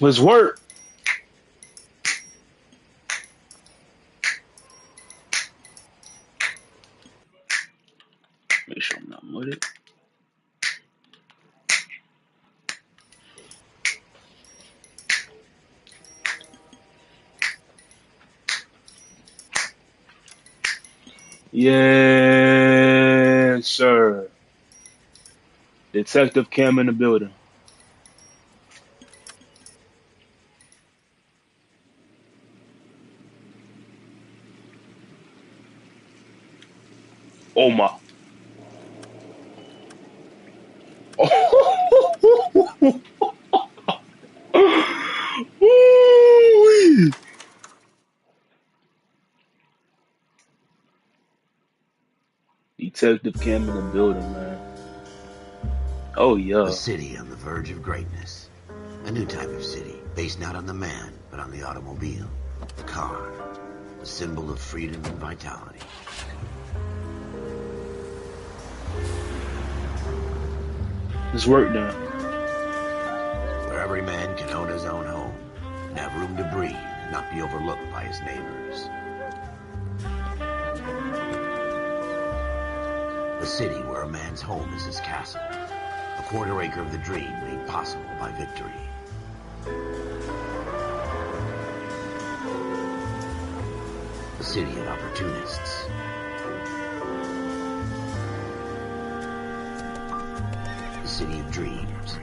Let's work. Make sure I'm not muted. Yes, sir. Detective Cam in the building. Oh my. Ooh-wee. Detective Cam in the building, man. Oh A yeah. city on the verge of greatness. A new type of city, based not on the man, but on the automobile. The car. The symbol of freedom and vitality. Let's work now. Where every man can own his own home, and have room to breathe and not be overlooked by his neighbors. A city where a man's home is his castle. A quarter acre of the dream made possible by victory. A city of opportunists. A city of dreams,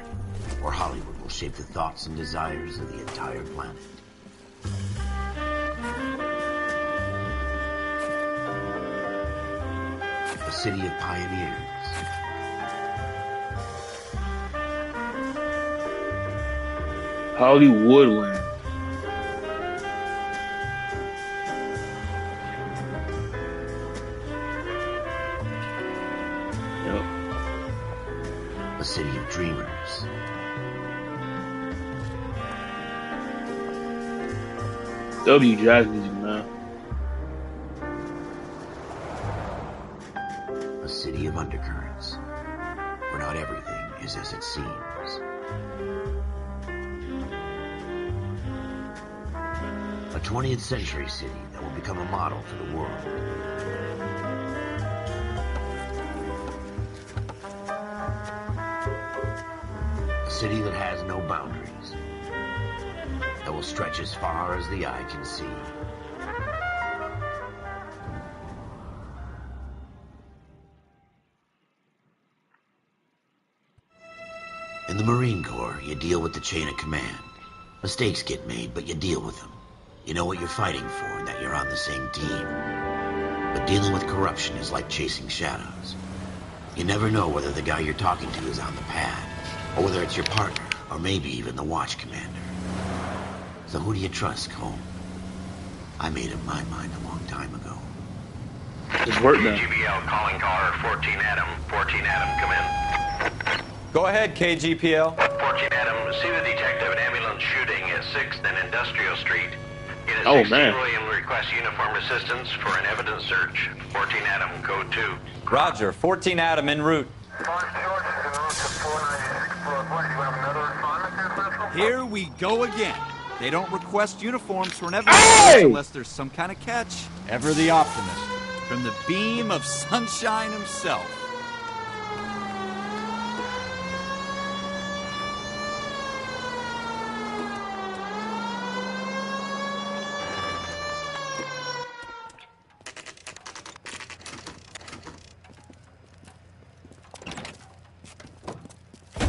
where Hollywood will shape the thoughts and desires of the entire planet. A city of pioneers. Hollywoodland. Yep. A city of dreamers. W jazz music, man. A city of undercurrents, where not everything is as it seems. A 20th century city that will become a model for the world. A city that has no boundaries, that will stretch as far as the eye can see. In the Marine Corps, you deal with the chain of command. Mistakes get made, but you deal with them. You know what you're fighting for and that you're on the same team. But dealing with corruption is like chasing shadows. You never know whether the guy you're talking to is on the pad, or whether it's your partner, or maybe even the watch commander. So who do you trust, Cole? I made up my mind a long time ago. Let's work now. KGPL calling caller 14 Adam. 14 Adam, come in. Go ahead, KGPL. 14 Adam, see the detective an ambulance shooting at 6th and Industrial Street. It is Oh, 16 man. William requests uniform assistance for an evidence search. 14 Adam, code 2. Roger, 14 Adam en route. Here we go again. They don't request uniforms for an evidence Hey! search unless there's some kind of catch. Ever the optimist. From the beam of sunshine himself.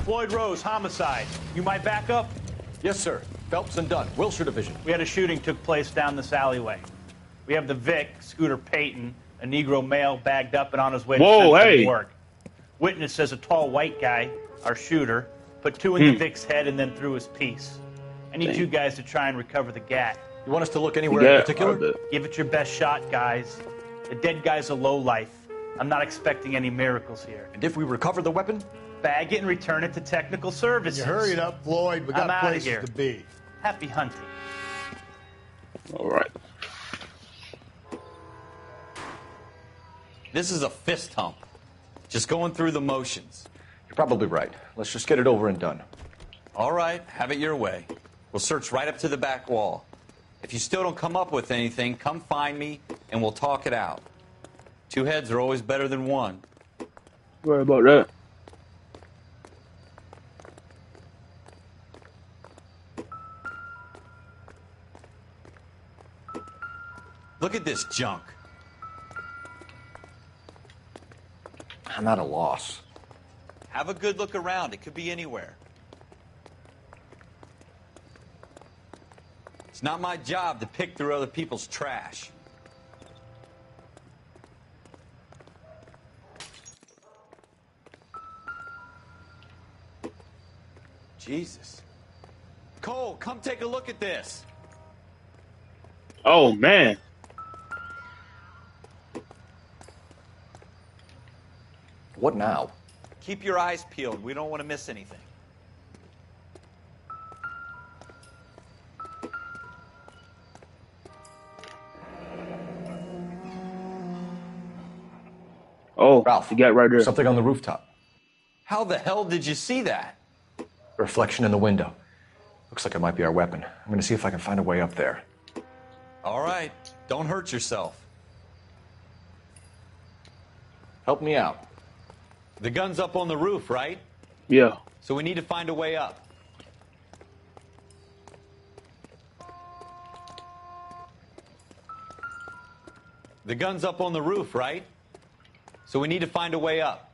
Floyd Rose, homicide. You might back up? Yes, sir. Phelps and Dunn, Wilshire Division. We had a shooting took place down this alleyway. We have the Vic, Scooter Payton, a Negro male bagged up and on his way to Whoa, Central hey. Morgue. Witness says a tall white guy, our shooter, put 2 in the Vic's head and then threw his piece. I need Dang. you guys to try and recover the gat. You want us to look anywhere Yeah, in particular? I bet. Give it your best shot, guys. The dead guy's a lowlife. I'm not expecting any miracles here. And if we recover the weapon? Bag it and return it to technical services. You hurry it up, Floyd. We I'm got outta places here. to be. Happy hunting. All right. This is a fist hump. Just going through the motions. You're probably right. Let's just get it over and done. All right, have it your way. We'll search right up to the back wall. If you still don't come up with anything, come find me and we'll talk it out. Two heads are always better than one. Worry about that. Look at this junk. I'm at a loss. Have a good look around. It could be anywhere. It's not my job to pick through other people's trash. Jesus. Cole, come take a look at this. Oh man. What now? Keep your eyes peeled. We don't want to miss anything. Oh, Ralph, you got right there. something on the rooftop. How the hell did you see that? A reflection in the window. Looks like it might be our weapon. I'm going to see if I can find a way up there. All right. Don't hurt yourself. Help me out. The gun's up on the roof, right? Yeah. So we need to find a way up. The gun's up on the roof, right? So we need to find a way up.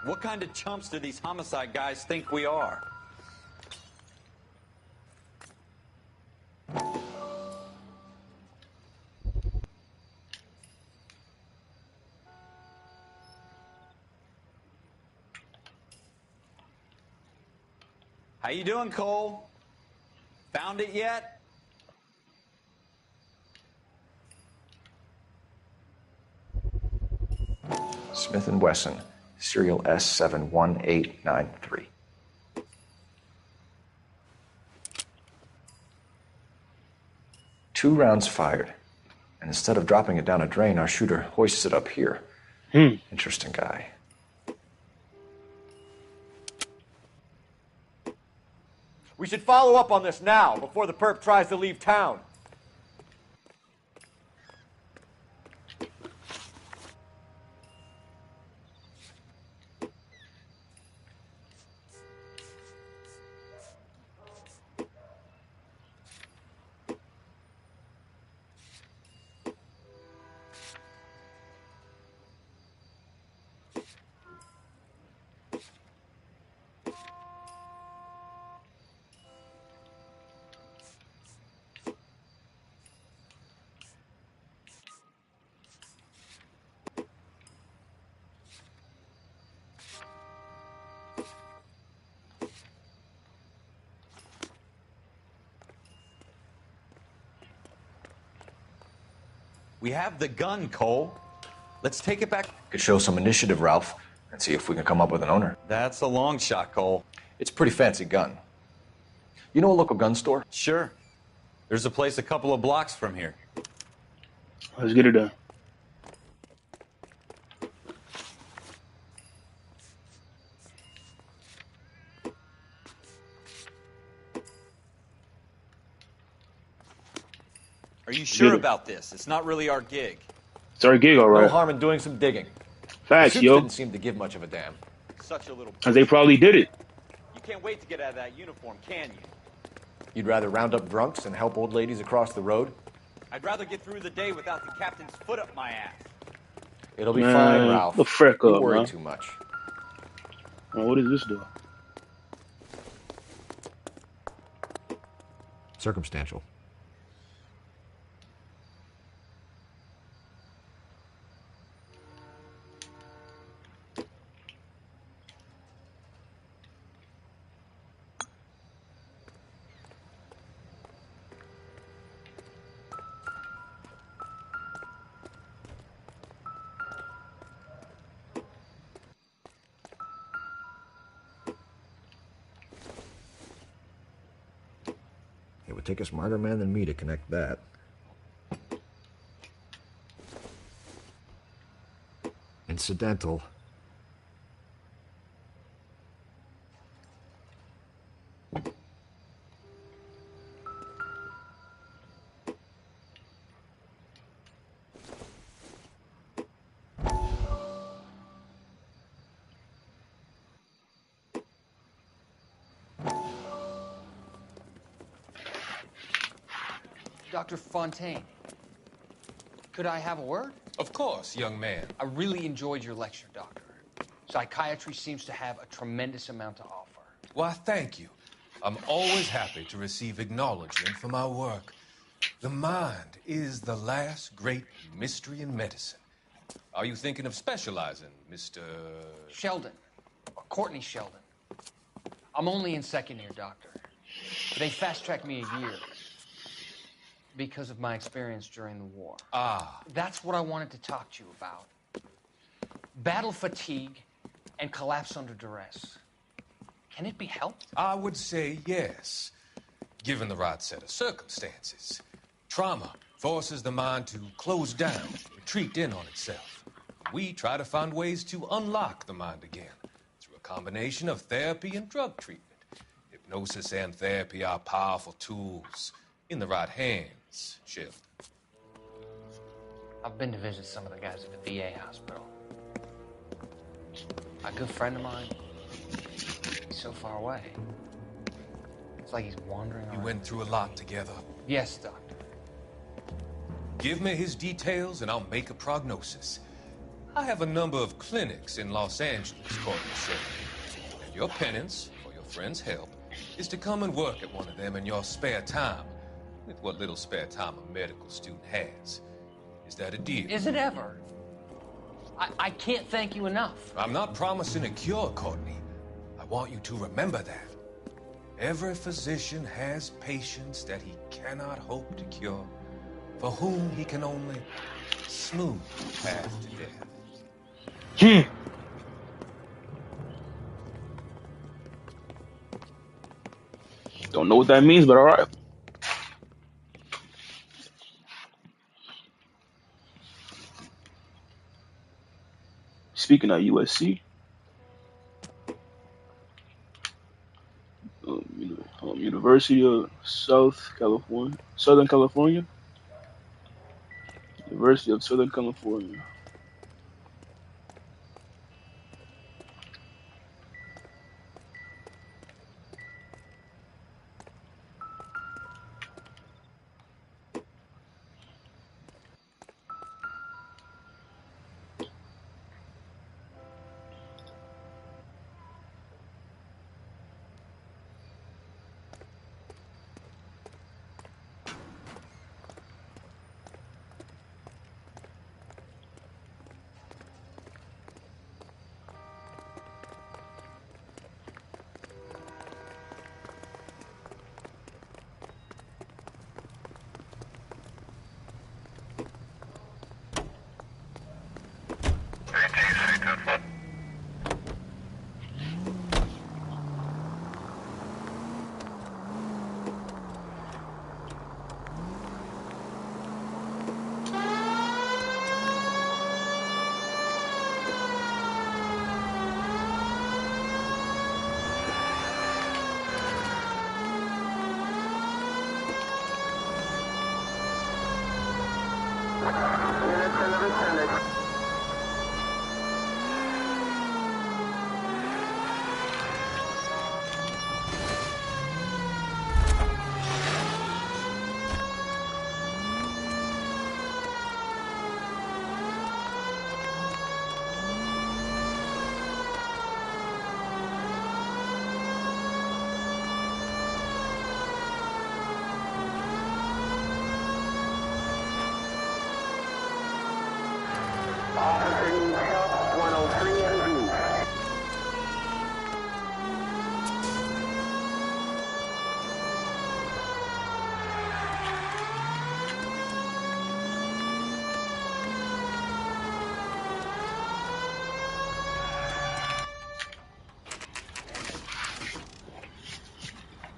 What kind of chumps do these homicide guys think we are? How you doing, Cole? Found it yet? Smith & Wesson, serial S71893. Two rounds fired, and instead of dropping it down a drain, our shooter hoists it up here. Interesting guy. We should follow up on this now, before the perp tries to leave town. We have the gun, Cole. Let's take it back. Could show some initiative, Ralph, and see if we can come up with an owner. That's a long shot, Cole. It's a pretty fancy gun. You know a local gun store? Sure. There's a place a couple of blocks from here. Let's get it done. Are you sure Get it. about this? It's not really our gig. It's our gig, all No right. harm in doing some digging. Facts, The suits yo. didn't seem to give much of a damn. Such a little... Cause they probably did it. You can't wait to get out of that uniform, can you? You'd rather round up drunks and help old ladies across the road? I'd rather get through the day without the captain's foot up my ass. It'll be Man, fine, Ralph. the frick You up, worry man. too much. Oh, what does this do? Circumstantial. It would take a smarter man than me to connect that. incidental. Dr. Fontaine, could I have a word? Of course, young man. I really enjoyed your lecture, Doctor. Psychiatry seems to have a tremendous amount to offer. Why, thank you. I'm always happy to receive acknowledgement for my work. The mind is the last great mystery in medicine. Are you thinking of specializing, Mr. Sheldon, or Courtney Sheldon. I'm only in second year, Doctor. They fast-tracked me a year because of my experience during the war. Ah. That's what I wanted to talk to you about. Battle fatigue and collapse under duress. Can it be helped? I would say yes, given the right set of circumstances. Trauma forces the mind to close down, retreat in on itself. We try to find ways to unlock the mind again through a combination of therapy and drug treatment. Hypnosis and therapy are powerful tools in the right hands, Sheldon. I've been to visit some of the guys at the VA hospital. A good friend of mine, he's so far away. It's like he's wandering around. You went through a lot together. Yes, Doctor. Give me his details and I'll make a prognosis. I have a number of clinics in Los Angeles, Courtney Sheldon. And your penance, for your friend's help, is to come and work at one of them in your spare time, with what little spare time a medical student has. Is that a deal? Is it ever? I can't thank you enough. I'm not promising a cure, Courtney. I want you to remember that. Every physician has patients that he cannot hope to cure, for whom he can only smooth the path to death. Don't know what that means, but all right. Speaking of USC, University of Southern California. University of Southern California.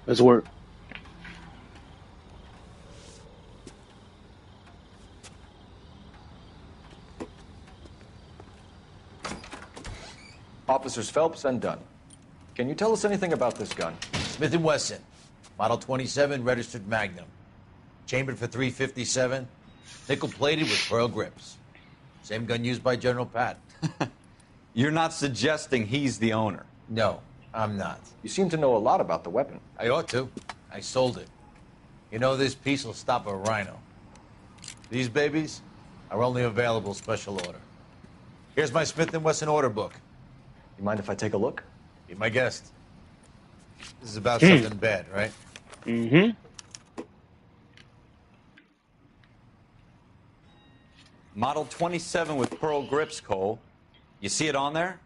Let's work. Officers Phelps and Dunn. Can you tell us anything about this gun? Smith & Wesson, Model 27, registered Magnum. Chambered for .357, nickel-plated with pearl grips. Same gun used by General Patton. You're not suggesting he's the owner? No, I'm not. You seem to know a lot about the weapon. I ought to. I sold it. You know, this piece will stop a rhino. These babies are only available special order. Here's my Smith & Wesson order book. You mind if I take a look? Be my guest. This is about something bad, right? Mm-hmm. Model 27 with pearl grips, Cole. You see it on there?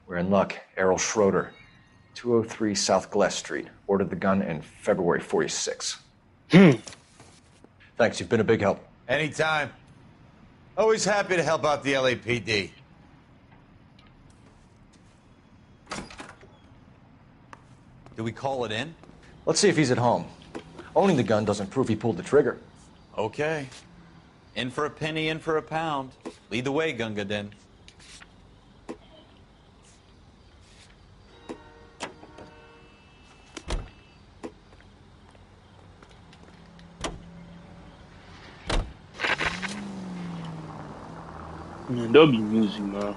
We're in luck. Errol Schroeder, 203 South Glass Street. Ordered the gun in February '46. Thanks, you've been a big help. Anytime. Always happy to help out the LAPD. Do we call it in? Let's see if he's at home. Owning the gun doesn't prove he pulled the trigger. Okay. In for a penny, in for a pound. Lead the way, Gunga Din. Man, there'll be music, man.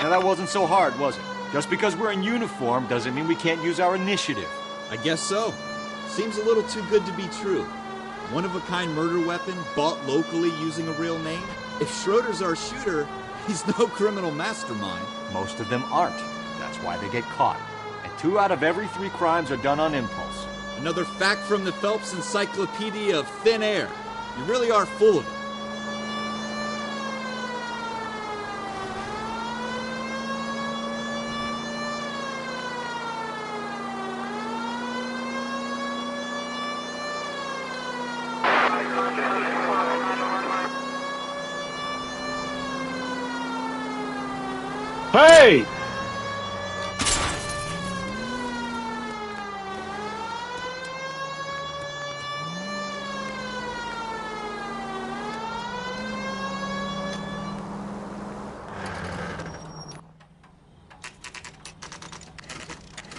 Now that wasn't so hard, was it? Just because we're in uniform doesn't mean we can't use our initiative. I guess so. Seems a little too good to be true. One-of-a-kind murder weapon bought locally using a real name? If Schroeder's our shooter, he's no criminal mastermind. Most of them aren't. That's why they get caught. And 2 out of every 3 crimes are done on impulse. Another fact from the Phelps Encyclopedia of Thin Air. You really are full of it. Hey!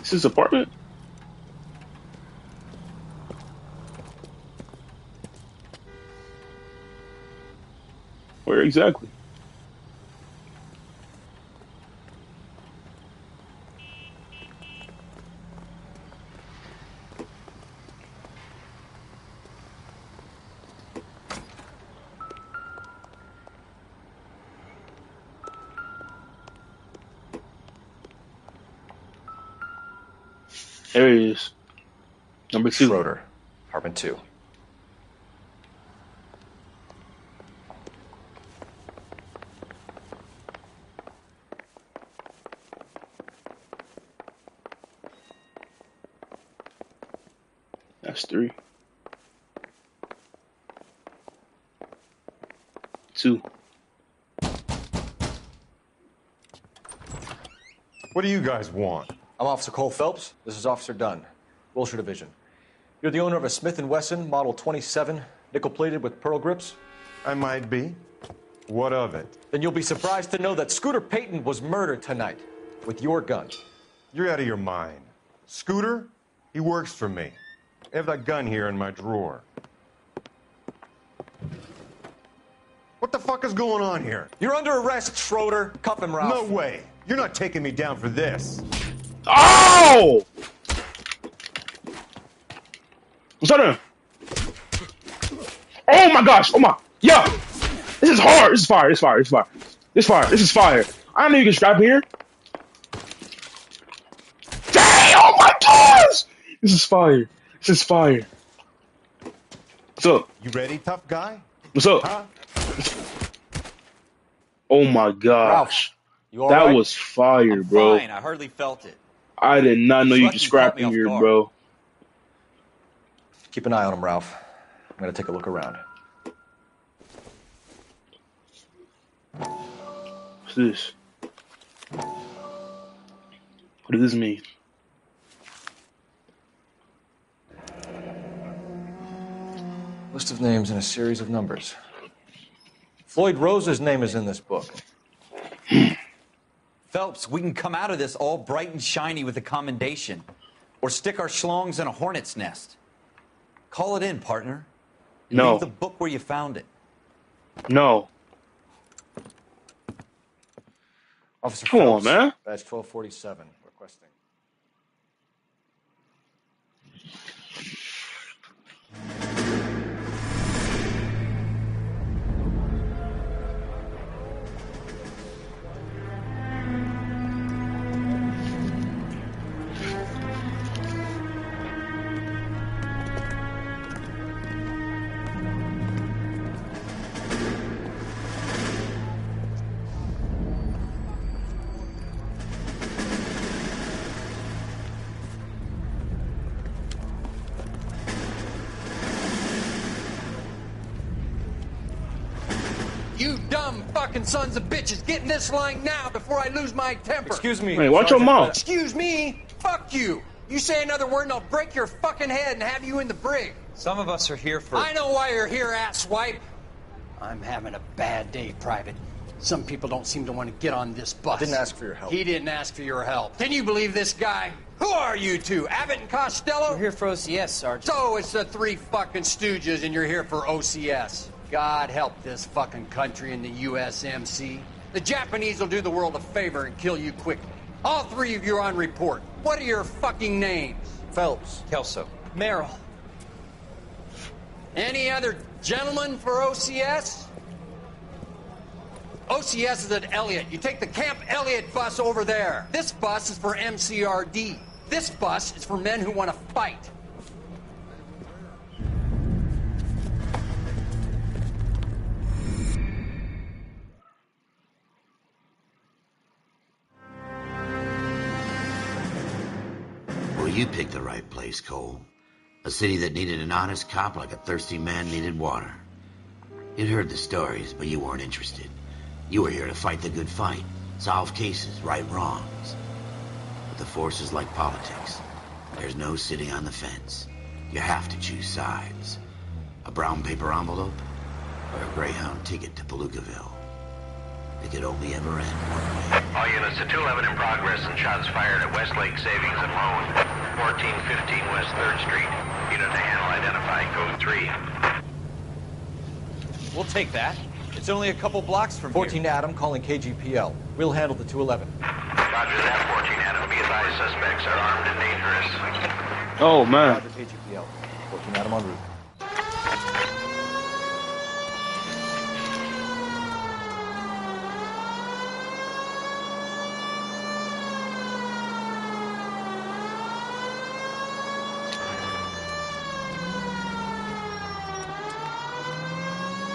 Is his apartment? Where exactly? There he is. Number 2. Schroeder, apartment 2. That's 3. 2. What do you guys want? I'm Officer Cole Phelps. This is Officer Dunn, Wilshire Division. You're the owner of a Smith & Wesson Model 27, nickel-plated with pearl grips? I might be. What of it? Then you'll be surprised to know that Scooter Payton was murdered tonight with your gun. You're out of your mind. Scooter? He works for me. I have that gun here in my drawer. What the fuck is going on here? You're under arrest, Schroeder. Cuff him, Ralph. No way. You're not taking me down for this. Oh! What's that? Oh my gosh! Oh my! Yo! This is hard! This is fire! This is fire! This is fire! This is fire! This is fire! I know you can strap here. Dang! Oh my gosh! This is fire! This is fire! What's up? You ready, tough guy? What's up? Huh? Oh my gosh! You all That right? was fire, I'm bro. fine. I hardly felt it. I did not know you could Lucky scrap caught me in off here, guard. bro. Keep an eye on him, Ralph. I'm gonna take a look around. What's this? What does this mean? List of names and a series of numbers. Floyd Rose's name is in this book. Phelps, we can come out of this all bright and shiny with a commendation. Or stick our schlongs in a hornet's nest. Call it in, partner. No. Leave the book where you found it. No. Officer Come on, Phelps, man. Badge 1247, requesting. You dumb fucking sons of bitches, get in this line now before I lose my temper. Excuse me. Hey, watch your mouth. Excuse me? Fuck you. You say another word and I'll break your fucking head and have you in the brig. Some of us are here for... I know why you're here, asswipe. I'm having a bad day, Private. Some people don't seem to want to get on this bus. Didn't ask for your help. He didn't ask for your help. Can you believe this guy? Who are you two? Abbott and Costello? We're here for OCS, Sergeant. So it's the three fucking stooges and you're here for OCS. God help this fucking country and the USMC. The Japanese will do the world a favor and kill you quickly. All three of you are on report. What are your fucking names? Phelps. Kelso. Merrill. Any other gentlemen for OCS? OCS is at Elliott. You take the Camp Elliott bus over there. This bus is for MCRD. This bus is for men who want to fight. Well, you picked the right place, Cole. A city that needed an honest cop like a thirsty man needed water. You'd heard the stories, but you weren't interested. You were here to fight the good fight, solve cases, right wrongs. But the force is like politics. There's no sitting on the fence. You have to choose sides. A brown paper envelope or a Greyhound ticket to Palookaville. It could only ever end one way. All units to 211 in progress and shots fired at Westlake Savings and Loan, 1415 West 3rd Street. Unit to handle identified, code 3. We'll take that. It's only a couple blocks from 14 here. Adam calling KGPL. We'll handle the 211. Roger that, 14 Adam. Be advised, suspects are armed and dangerous. Oh, man. Roger KGPL. 14 Adam en route.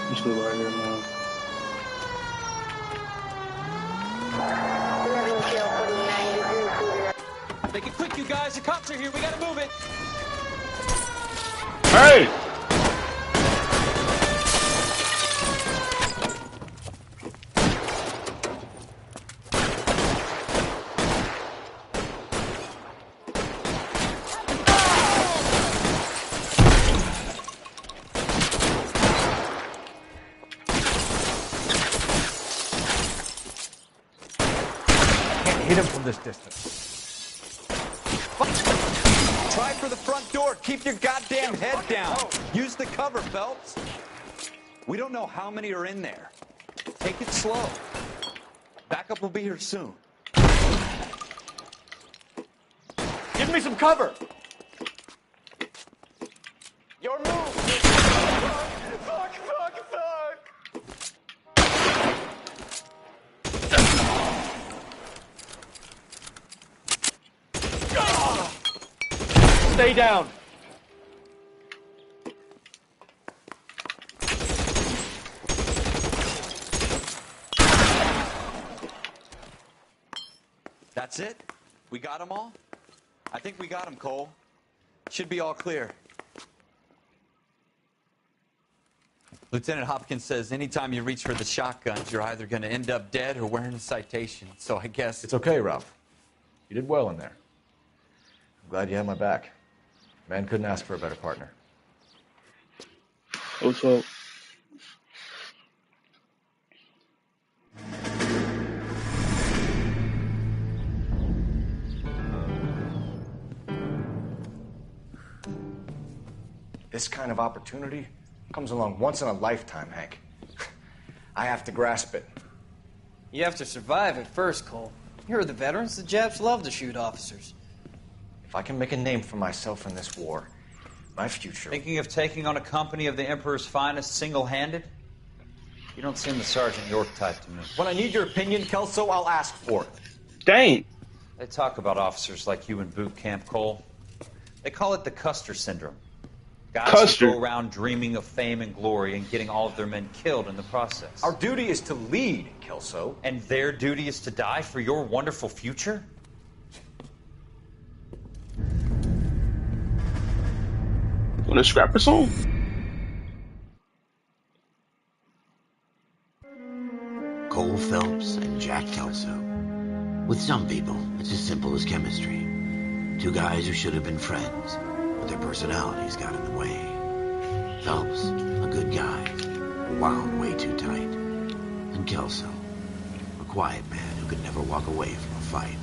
I'm still right here, man. Make it quick, you guys. The cops are here. We gotta move it. Hey! Hit him from this distance. Try for the front door. Keep your goddamn head down. Use the cover, Phelps. We don't know how many are in there. Take it slow. Backup will be here soon. Give me some cover. Your move. Stay down. That's it? We got them all? I think we got them, Cole. Should be all clear. Lieutenant Hopkins says anytime you reach for the shotguns, you're either going to end up dead or wearing a citation. So I guess... It's okay, Ralph. You did well in there. I'm glad you had my back. Man couldn't ask for a better partner. What's up? This kind of opportunity comes along once in a lifetime, Hank. I have to grasp it. You have to survive it first, Cole. Here are the veterans. The Japs love to shoot officers. If I can make a name for myself in this war, my future... Thinking of taking on a company of the Emperor's finest single-handed? You don't seem the Sergeant York type to me. When I need your opinion, Kelso, I'll ask for it. Dang. They talk about officers like you in boot camp, Cole. They call it the Custer syndrome. Guys who go around dreaming of fame and glory and getting all of their men killed in the process. Our duty is to lead, Kelso. And their duty is to die for your wonderful future? Wanna scrap a song? Cole Phelps and Jack Kelso. With some people, it's as simple as chemistry. Two guys who should have been friends, but their personalities got in the way. Phelps, a good guy, wound way too tight. And Kelso, a quiet man who could never walk away from a fight.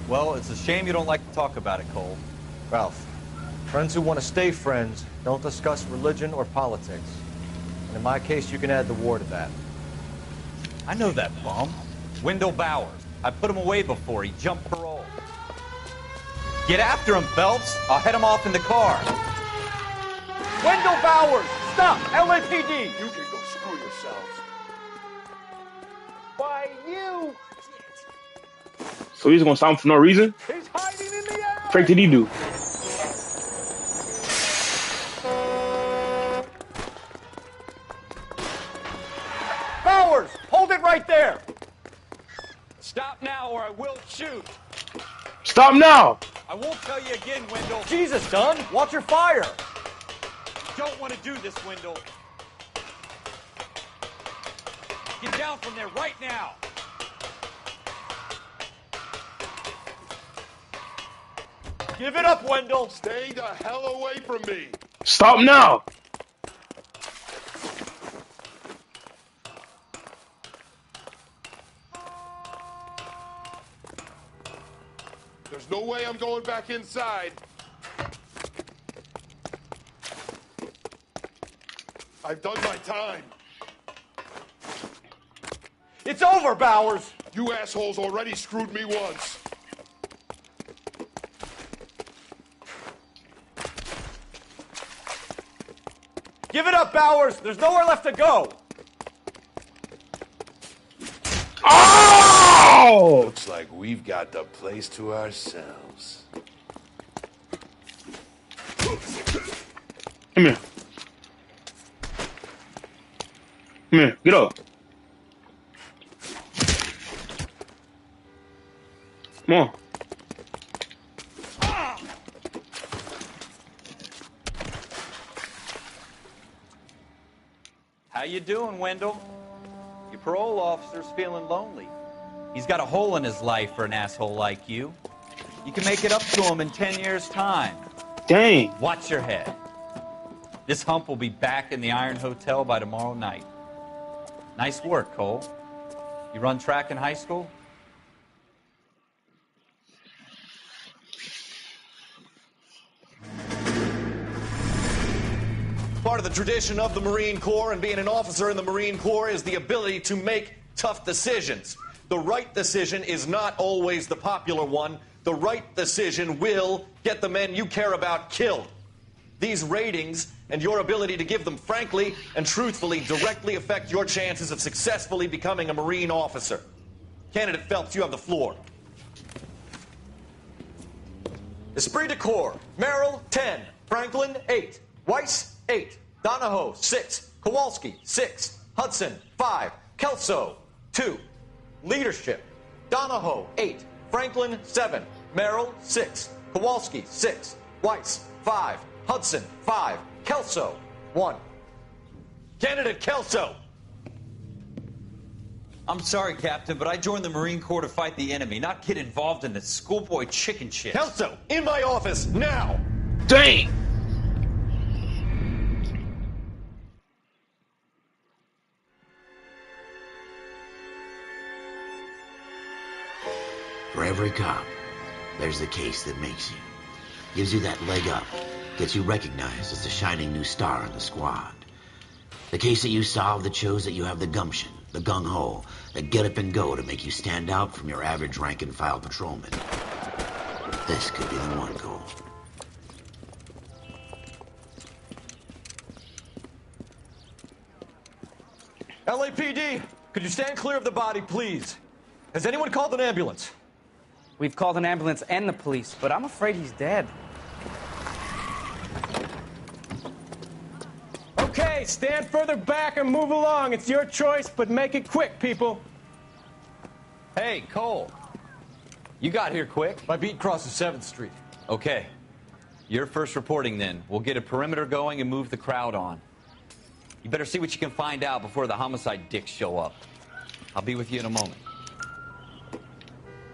Well, it's a shame you don't like to talk about it, Cole. Ralph, friends who want to stay friends don't discuss religion or politics. And in my case, you can add the war to that. I know that bum. Wendell Bowers. I put him away before. He jumped parole. Get after him, Phelps. I'll head him off in the car. Wendell Bowers! Stop! LAPD! You can go screw yourselves. Why, you... So he's gonna stop him for no reason? He's hiding in the alley! What did he do? Bowers! Hold it right there! Stop now or I will shoot! Stop now! I won't tell you again, Wendell. Jesus, Dunn! Watch your fire! You don't want to do this, Wendell. Get down from there right now. Give it up, Wendell! Stay the hell away from me! Stop now! There's no way I'm going back inside. I've done my time. It's over, Bowers! You assholes already screwed me once. Give it up, Bowers! There's nowhere left to go! Oh! Looks like we've got the place to ourselves. Come here. Come here. Get up. Come on. How you doing, Wendell? Your parole officer's feeling lonely. He's got a hole in his life for an asshole like you. You can make it up to him in 10 years' time. Dang. Watch your head. This hump will be back in the Iron Hotel by tomorrow night. Nice work, Cole. You run track in high school? Part of the tradition of the Marine Corps and being an officer in the Marine Corps is the ability to make tough decisions. The right decision is not always the popular one. The right decision will get the men you care about killed. These ratings and your ability to give them frankly and truthfully directly affect your chances of successfully becoming a Marine officer. Candidate Phelps, you have the floor. Esprit de Corps, Merrill, 10. Franklin, 8. Weiss, 8. Donahoe, 6. Kowalski, 6. Hudson, 5. Kelso, 2. Leadership, Donahoe, 8. Franklin, 7. Merrill, 6. Kowalski, 6. Weiss, 5. Hudson, 5. Kelso, 1. Candidate Kelso! I'm sorry, Captain, but I joined the Marine Corps to fight the enemy, not get involved in this schoolboy chicken shit. Kelso, in my office, now! Dang! For every cop, there's the case that makes you. Gives you that leg up. Gets you recognized as the shining new star in the squad. The case that you solve that shows that you have the gumption, the gung-ho, the get up and go to make you stand out from your average rank-and-file patrolman. This could be the one, Cole. LAPD, could you stand clear of the body, please? Has anyone called an ambulance? We've called an ambulance and the police, but I'm afraid he's dead. Okay, stand further back and move along. It's your choice, but make it quick, people. Hey, Cole. You got here quick. My beat crosses 7th Street. Okay. You're first reporting then. We'll get a perimeter going and move the crowd on. You better see what you can find out before the homicide dicks show up. I'll be with you in a moment.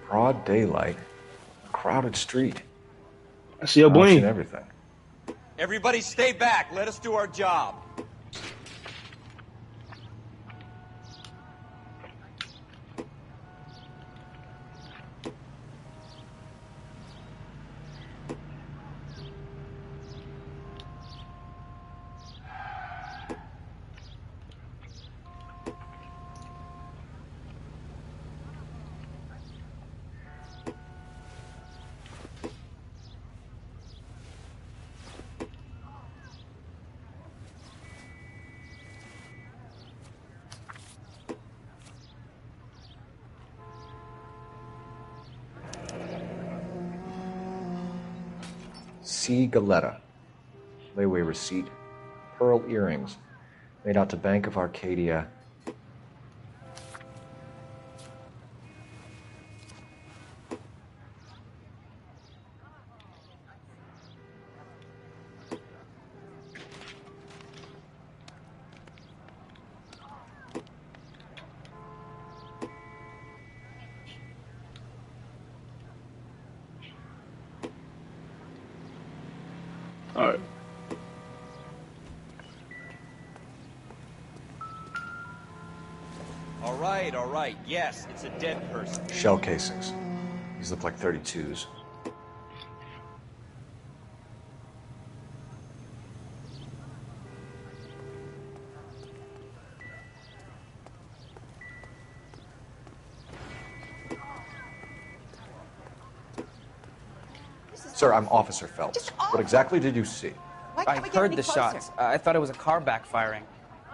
Broad daylight, crowded street. I see a Bling. bling. Everything. Everybody stay back. Let us do our job. C. Galetta. Layaway receipt. Pearl earrings. Made out to Bank of Arcadia. Alright. All right. Yes, it's a dead person. Shell casings. These look like 32s. Sir, I'm Officer Phelps. What exactly did you see? I heard the shots. I thought it was a car backfiring.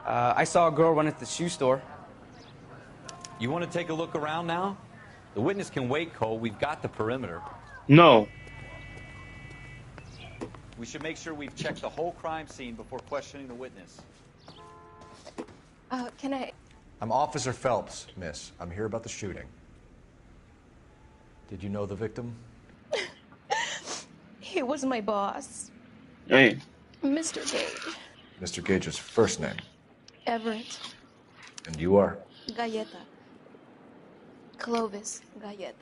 I saw a girl run into the shoe store. You want to take a look around now? The witness can wait, Cole. We've got the perimeter. No. We should make sure we've checked the whole crime scene before questioning the witness. Can I... I'm Officer Phelps, miss. I'm here about the shooting. Did you know the victim? He was my boss. Hey. Mr. Gage. Mr. Gage's first name. Everett. And you are? Galleta. Clovis Galleta.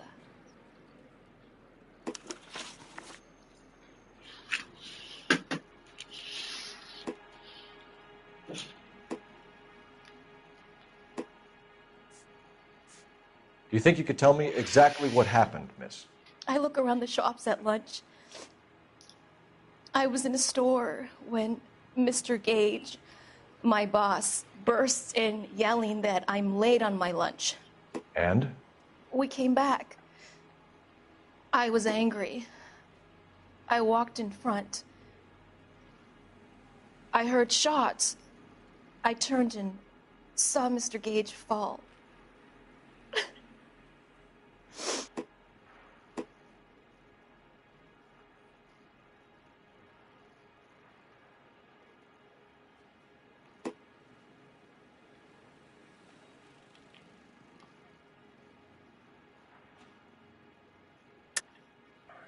Do you think you could tell me exactly what happened, miss? I look around the shops at lunch. I was in a store when Mr. Gage, my boss, bursts in yelling that I'm late on my lunch. And? We came back. I was angry. I walked in front. I heard shots. I turned and saw Mr. Gage fall.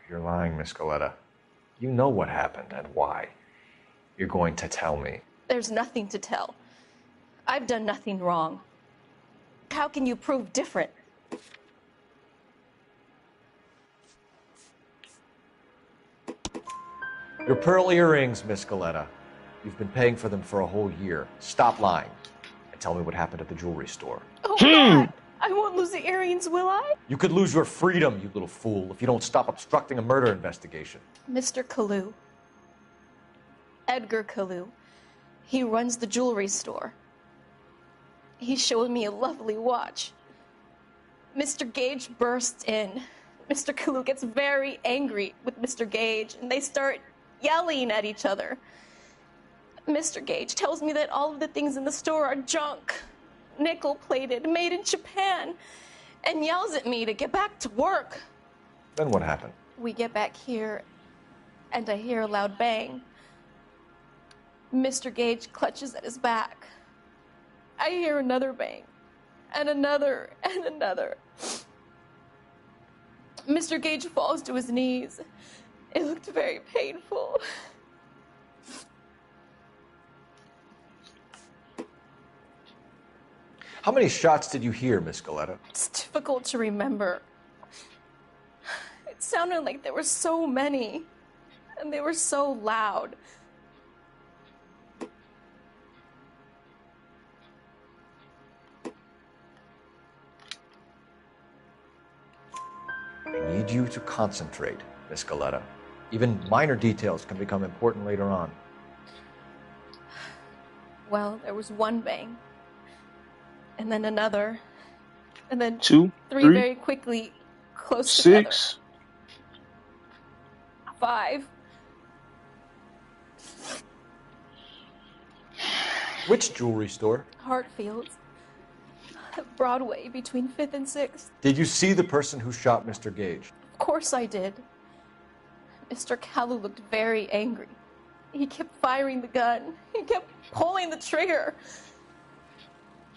You're lying, Miss Goleta. You know what happened and why. You're going to tell me. There's nothing to tell. I've done nothing wrong. How can you prove different? Your pearl earrings, Miss Goleta. You've been paying for them for a whole year. Stop lying and tell me what happened at the jewelry store. Oh, God. I won't lose the earrings, will I? You could lose your freedom, you little fool, if you don't stop obstructing a murder investigation. Mr. Kalu. Edgar Kalu. He runs the jewelry store. He showed me a lovely watch. Mr. Gage bursts in. Mr. Kalu gets very angry with Mr. Gage, and they start yelling at each other. Mr. Gage tells me that all of the things in the store are junk, nickel-plated, made in Japan, and yells at me to get back to work. Then what happened? We get back here, and I hear a loud bang. Mr. Gage clutches at his back. I hear another bang, and another, and another. Mr. Gage falls to his knees. It looked very painful. How many shots did you hear, Miss Goleta? It's difficult to remember. It sounded like there were so many, and they were so loud. I need you to concentrate, Miss Goleta. Even minor details can become important later on. Well, there was one bang, and then another, and then two, three very quickly, close six, together. 5. Which jewelry store? Hartfield's. Broadway, between 5th and 6th. Did you see the person who shot Mr. Gage? Of course I did. Mr. Kalu looked very angry. He kept firing the gun. He kept pulling the trigger.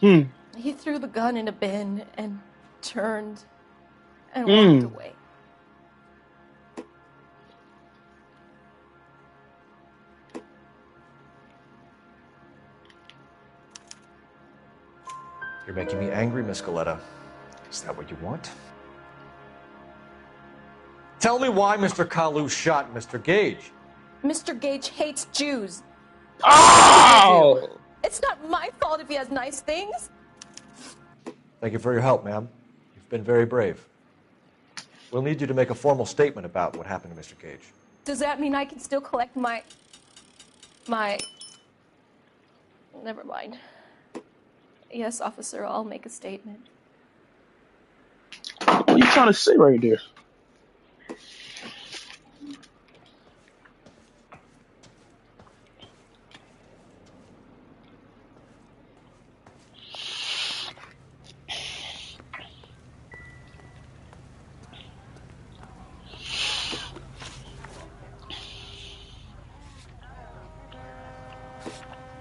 He threw the gun in a bin and turned and walked away. You're making me angry, Miss Goleta. Is that what you want? Tell me why Mr. Kalu shot Mr. Gage. Mr. Gage hates Jews. Oh! It's not my fault if he has nice things. Thank you for your help, ma'am. You've been very brave. We'll need you to make a formal statement about what happened to Mr. Gage. Does that mean I can still collect my... Never mind. Yes, officer, I'll make a statement. What are you trying to say right there?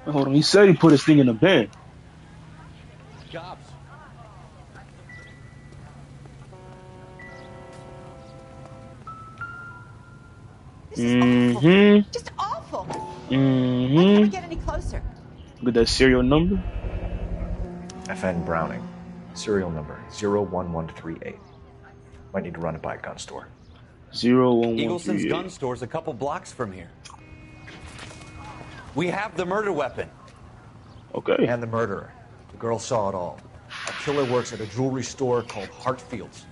Hold on, he said he put his thing in the bin. Jobs. Just awful. I can't get any closer. Look at that serial number. FN Browning. Serial number 01138. Might need to run it by a gun store. 01138. Eagleson's gun store's a couple blocks from here. We have the murder weapon. Okay. And the murderer. The girl saw it all. A killer works at a jewelry store called Hartfield's.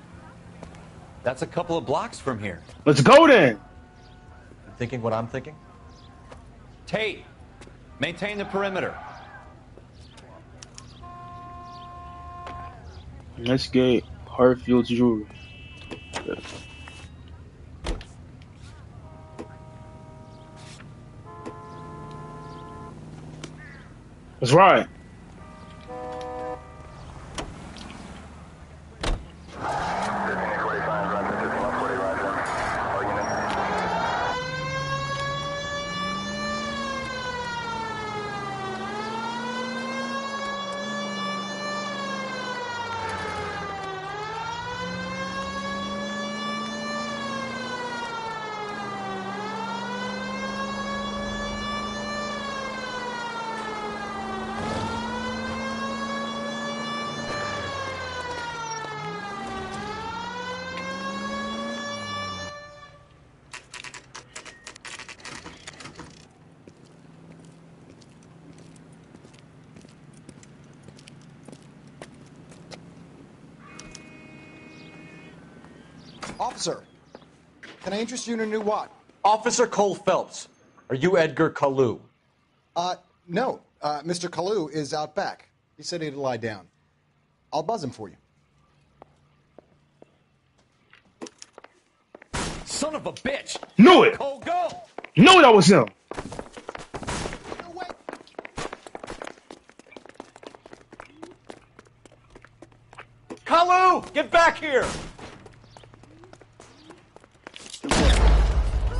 That's a couple of blocks from here. Let's go then. You thinking what I'm thinking? Tate, maintain the perimeter. Let's get Hartfield's jewelry. Okay. That's right. Officer, can I interest you in a new watch? Officer Cole Phelps, are you Edgar Kalu? No. Mr. Kalu is out back. He said he'd lie down. I'll buzz him for you. Son of a bitch! Knew it! Cole, go! Knew that was him! Kalu, get back here!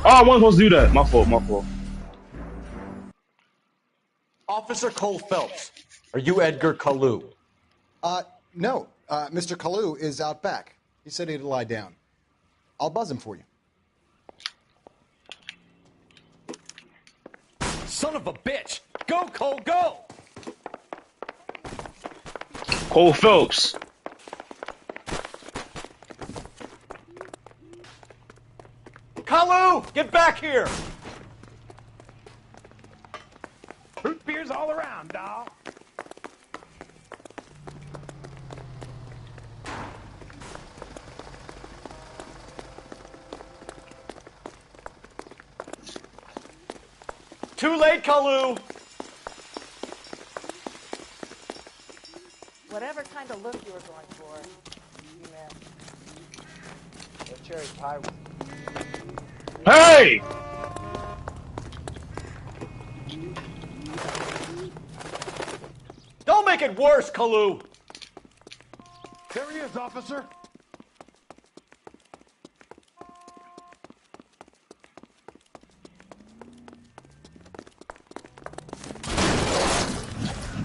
Oh, I wasn't supposed to do that. My fault. Officer Cole Phelps, are you Edgar Kalu? No. Mr. Kalu is out back. He said he'd lie down. I'll buzz him for you. Son of a bitch! Go, Cole, go! Cole Phelps. Kalu, get back here! Root beers all around, dawg. Too late, Kalu! Whatever kind of look you were going for, you man. That cherry pie was... Hey! Don't make it worse, Kalu! There he is, officer.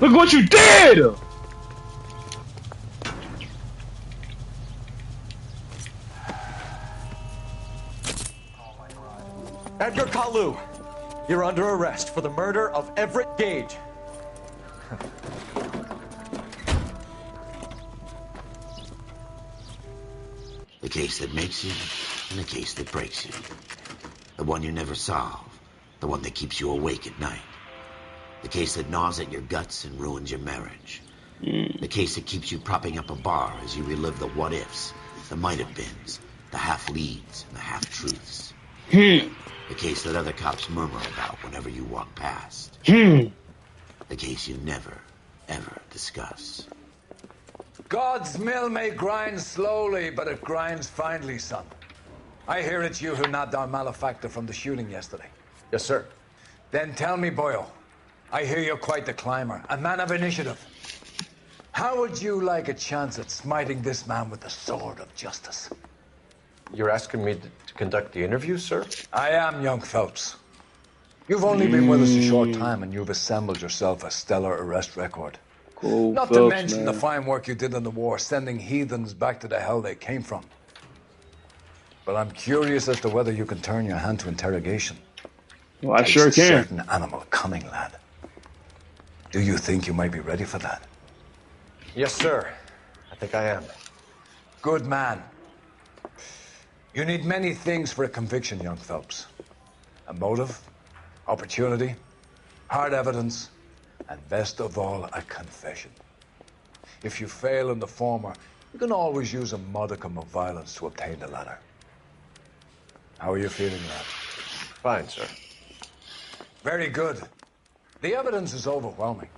Look what you did! Edgar Kalu, you're under arrest for the murder of Everett Gage. The case that makes you, and the case that breaks you. The one you never solve. The one that keeps you awake at night. The case that gnaws at your guts and ruins your marriage. The case that keeps you propping up a bar as you relive the what-ifs, the might-have-beens, the half-leads, and the half-truths. The case that other cops murmur about whenever you walk past. The case you never, ever discuss. God's mill may grind slowly, but it grinds finely, son. I hear it's you who nabbed our malefactor from the shooting yesterday. Yes, sir. Then tell me, Boyle, I hear you're quite the climber, a man of initiative. How would you like a chance at smiting this man with the sword of justice? You're asking me to conduct the interview, sir? I am, young Phelps. You've only been with us a short time, and you've assembled yourself a stellar arrest record. Cool. Not to mention the fine work you did in the war, sending heathens back to the hell they came from. But I'm curious as to whether you can turn your hand to interrogation. Well, I sure can. Certain animal cunning, lad. Do you think you might be ready for that? Yes, sir. I think I am. Good man. You need many things for a conviction, young Phelps. A motive, opportunity, hard evidence, and best of all, a confession. If you fail in the former, you can always use a modicum of violence to obtain the latter. How are you feeling, lad? Fine, sir. Very good. The evidence is overwhelming.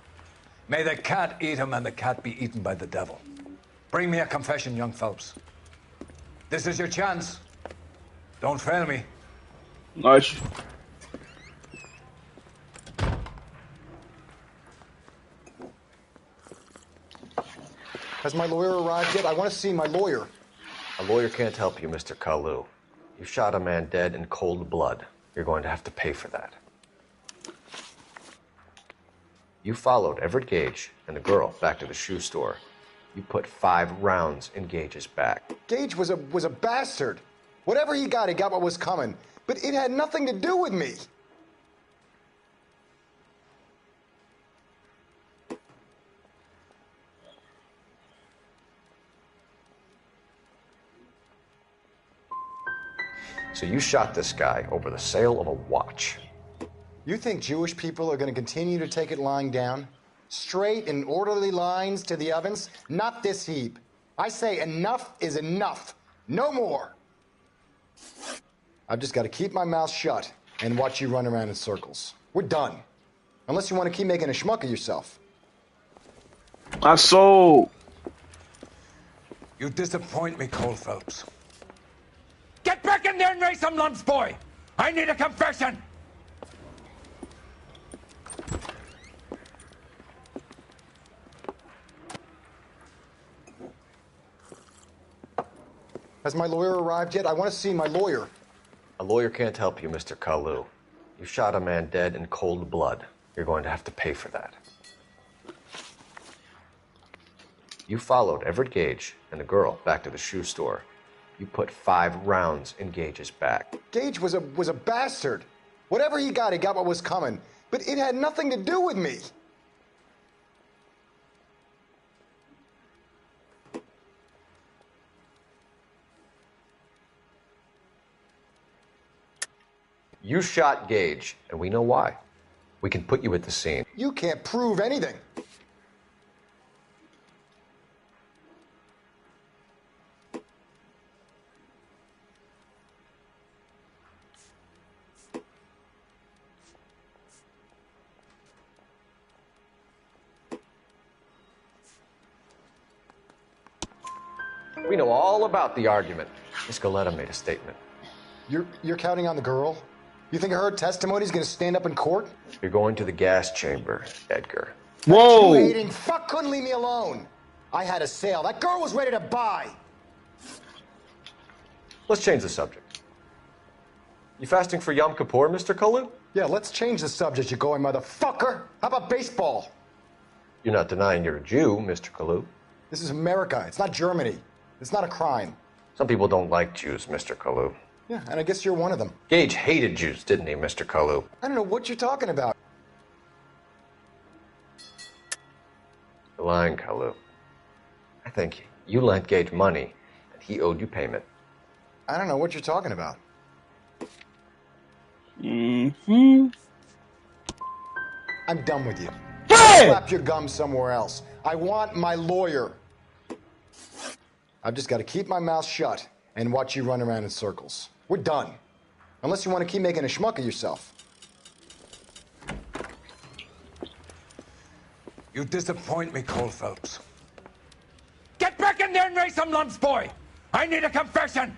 May the cat eat him and the cat be eaten by the devil. Bring me a confession, young Phelps. This is your chance. Don't fail me. Nice. Has my lawyer arrived yet? I want to see my lawyer. A lawyer can't help you, Mr. Kalu. You shot a man dead in cold blood. You're going to have to pay for that. You followed Everett Gage and the girl back to the shoe store. You put 5 rounds in Gage's back. Gage was a bastard. Whatever he got what was coming. But it had nothing to do with me. So you shot this guy over the sale of a watch. You think Jewish people are going to continue to take it lying down? Straight and orderly lines to the ovens? Not this heap. I say enough is enough. No more. I've just got to keep my mouth shut and watch you run around in circles. We're done. Unless you want to keep making a schmuck of yourself. I sold. You disappoint me, Cole Phelps. Get back in there and raise some lumps, boy! I need a confession! Has my lawyer arrived yet? I want to see my lawyer. A lawyer can't help you, Mr. Kalu. You shot a man dead in cold blood. You're going to have to pay for that. You followed Everett Gage and the girl back to the shoe store. You put 5 rounds in Gage's back. Gage was a bastard. Whatever he got what was coming. But it had nothing to do with me. You shot Gage, and we know why. We can put you at the scene. You can't prove anything. We know all about the argument. Miss Goleta made a statement. You're counting on the girl? You think her testimony's gonna stand up in court? You're going to the gas chamber, Edgar. Whoa! You hating fuck couldn't leave me alone. I had a sale. That girl was ready to buy. Let's change the subject. You fasting for Yom Kippur, Mr. Kalu? Yeah, let's change the subject, you going motherfucker. How about baseball? You're not denying you're a Jew, Mr. Kalu. This is America. It's not Germany. It's not a crime. Some people don't like Jews, Mr. Kalu. Yeah, and I guess you're one of them. Gage hated Jews, didn't he, Mr. Kalu? I don't know what you're talking about. You're lying, Kalu. I think you lent Gage money, and he owed you payment. I don't know what you're talking about. Mm-hmm. I'm done with you. Slap your gum somewhere else. I want my lawyer. I've just got to keep my mouth shut and watch you run around in circles. We're done. Unless you want to keep making a schmuck of yourself. You disappoint me, Cole Phelps. Get back in there and raise some lumps, boy! I need a confession!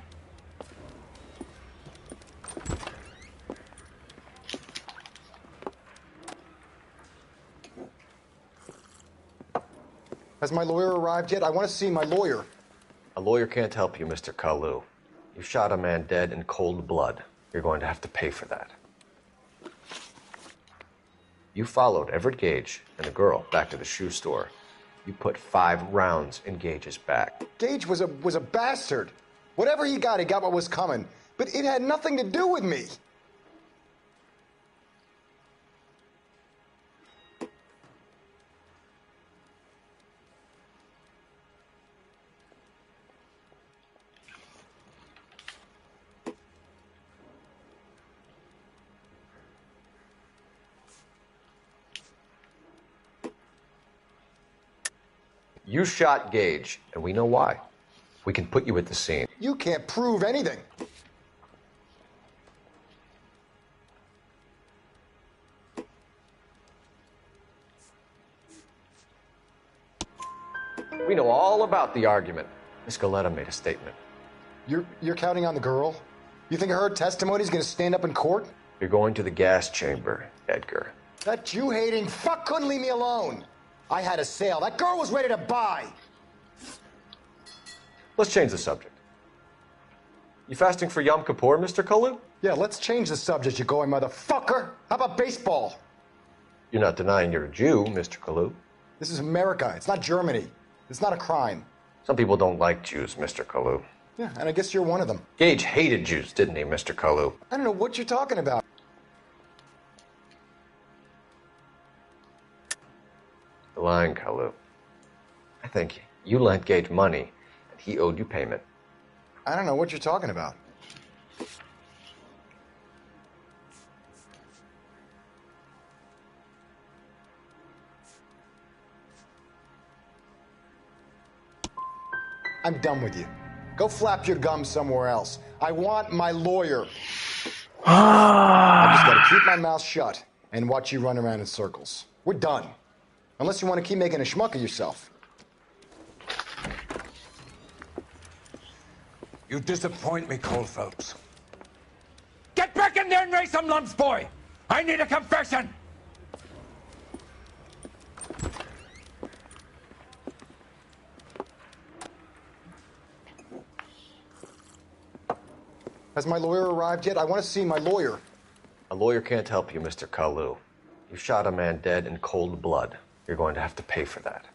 Has my lawyer arrived yet? I want to see my lawyer. A lawyer can't help you, Mr. Kalu. You shot a man dead in cold blood. You're going to have to pay for that. You followed Everett Gage and the girl back to the shoe store. You put 5 rounds in Gage's back. Gage was a bastard. Whatever he got what was coming. But it had nothing to do with me. You shot Gage, and we know why. We can put you at the scene. You can't prove anything. We know all about the argument. Miss Goleta made a statement. You're counting on the girl? You think her testimony's gonna stand up in court? You're going to the gas chamber, Edgar. That Jew-hating fuck couldn't leave me alone. I had a sale. That girl was ready to buy. Let's change the subject. You fasting for Yom Kippur, Mr. Kalu? Yeah, let's change the subject, you going motherfucker. How about baseball? You're not denying you're a Jew, Mr. Kalu. This is America. It's not Germany. It's not a crime. Some people don't like Jews, Mr. Kalu. Yeah, and I guess you're one of them. Gage hated Jews, didn't he, Mr. Kalu? I don't know what you're talking about. You're lying, Kalu. I think you lent Gage money, and he owed you payment. I don't know what you're talking about. I'm done with you. Go flap your gum somewhere else. I want my lawyer. I just gotta keep my mouth shut and watch you run around in circles. We're done. Unless you want to keep making a schmuck of yourself. You disappoint me, Cole Phelps. Get back in there and raise some lumps, boy! I need a confession! Has my lawyer arrived yet? I want to see my lawyer. A lawyer can't help you, Mr. Kalu. You shot a man dead in cold blood. You're going to have to pay for that.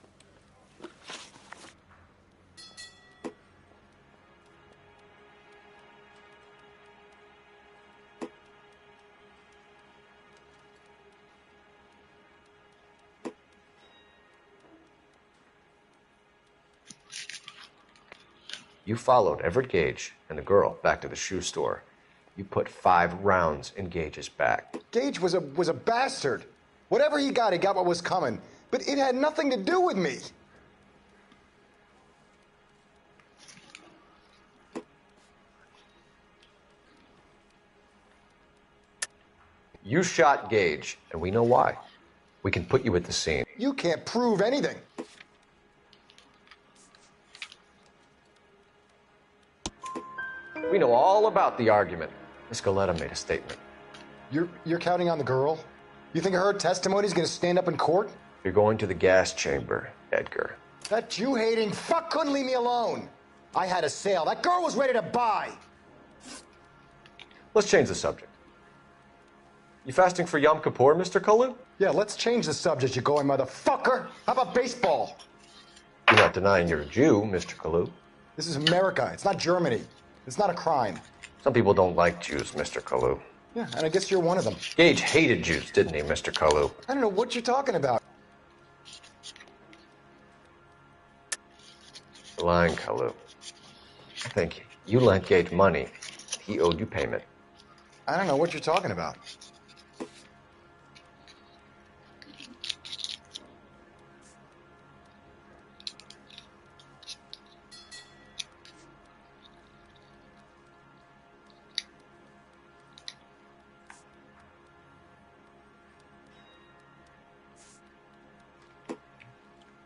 You followed Everett Gage and the girl back to the shoe store. You put 5 rounds in Gage's back. Gage was a bastard. Whatever he got what was coming. But it had nothing to do with me. You shot Gage, and we know why. We can put you at the scene. You can't prove anything. We know all about the argument. Miss Galetta made a statement. You're counting on the girl? You think her testimony's gonna stand up in court? You're going to the gas chamber, Edgar. That Jew-hating fuck couldn't leave me alone. I had a sale. That girl was ready to buy. Let's change the subject. You fasting for Yom Kippur, Mr. Kalu? Yeah, let's change the subject, you going motherfucker. How about baseball? You're not denying you're a Jew, Mr. Kalu. This is America. It's not Germany. It's not a crime. Some people don't like Jews, Mr. Kalu. Yeah, and I guess you're one of them. Gage hated Jews, didn't he, Mr. Kalu? I don't know what you're talking about. You're lying, Kalu. I think you lent Gage money. He owed you payment. I don't know what you're talking about.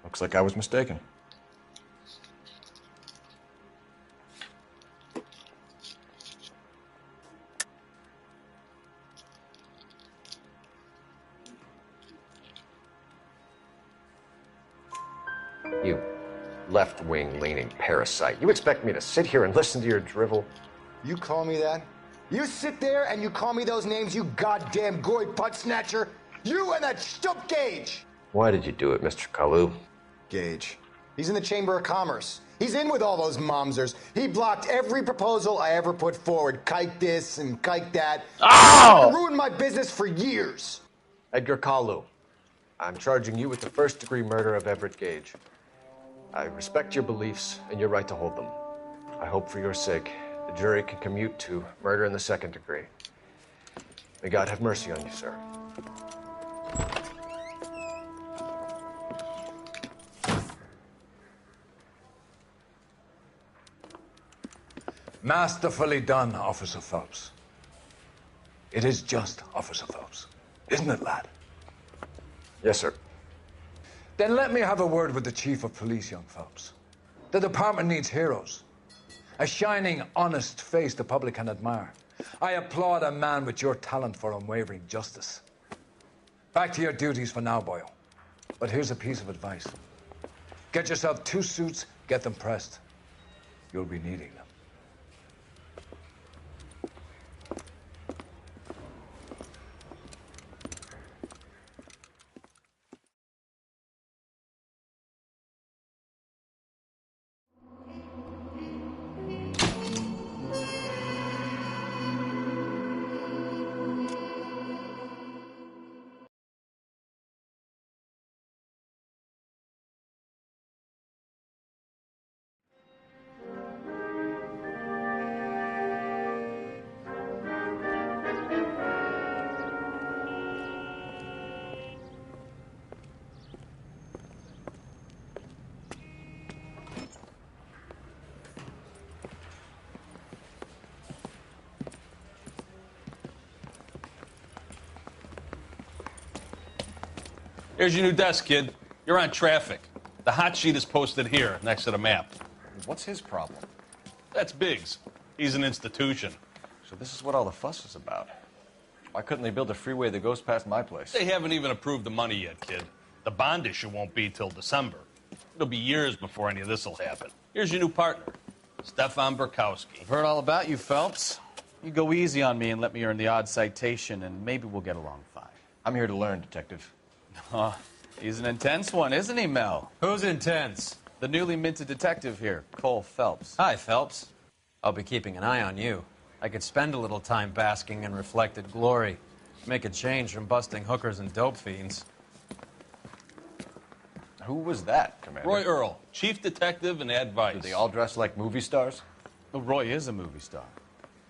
Looks like I was mistaken. You left-wing leaning parasite. You expect me to sit here and listen to your drivel? You call me that? You sit there and you call me those names, you goddamn goy butt snatcher? You and that stump Gage! Why did you do it, Mr. Kalu? Gage. He's in the Chamber of Commerce. He's in with all those momsers. He blocked every proposal I ever put forward. Kike this and kike that. Oh! Ruined my business for years. Edgar Kalu, I'm charging you with the first-degree murder of Everett Gage. I respect your beliefs and your right to hold them. I hope for your sake the jury can commute to murder in the second degree. May God have mercy on you, sir. Masterfully done, Officer Phelps. It is just Officer Phelps, isn't it, lad? Yes, sir. Then let me have a word with the Chief of Police, young Phelps. The department needs heroes. A shining, honest face the public can admire. I applaud a man with your talent for unwavering justice. Back to your duties for now, Boyle. But here's a piece of advice. Get yourself 2 suits, get them pressed. You'll be needing them. Here's your new desk, kid. You're on traffic. The hot sheet is posted here, next to the map. What's his problem? That's Biggs. He's an institution. So this is what all the fuss is about. Why couldn't they build a freeway that goes past my place? They haven't even approved the money yet, kid. The bond issue won't be till December. It'll be years before any of this will happen. Here's your new partner, Stefan Burkowski. I've heard all about you, Phelps. You go easy on me and let me earn the odd citation, and maybe we'll get along fine. I'm here to learn, Detective. He's an intense one, isn't he, Mel? Who's intense? The newly minted detective here, Cole Phelps. Hi, Phelps. I'll be keeping an eye on you. I could spend a little time basking in reflected glory. Make a change from busting hookers and dope fiends. Who was that, Commander? Roy Earl, chief detective and advice. Do they all dress like movie stars? Well, Roy is a movie star.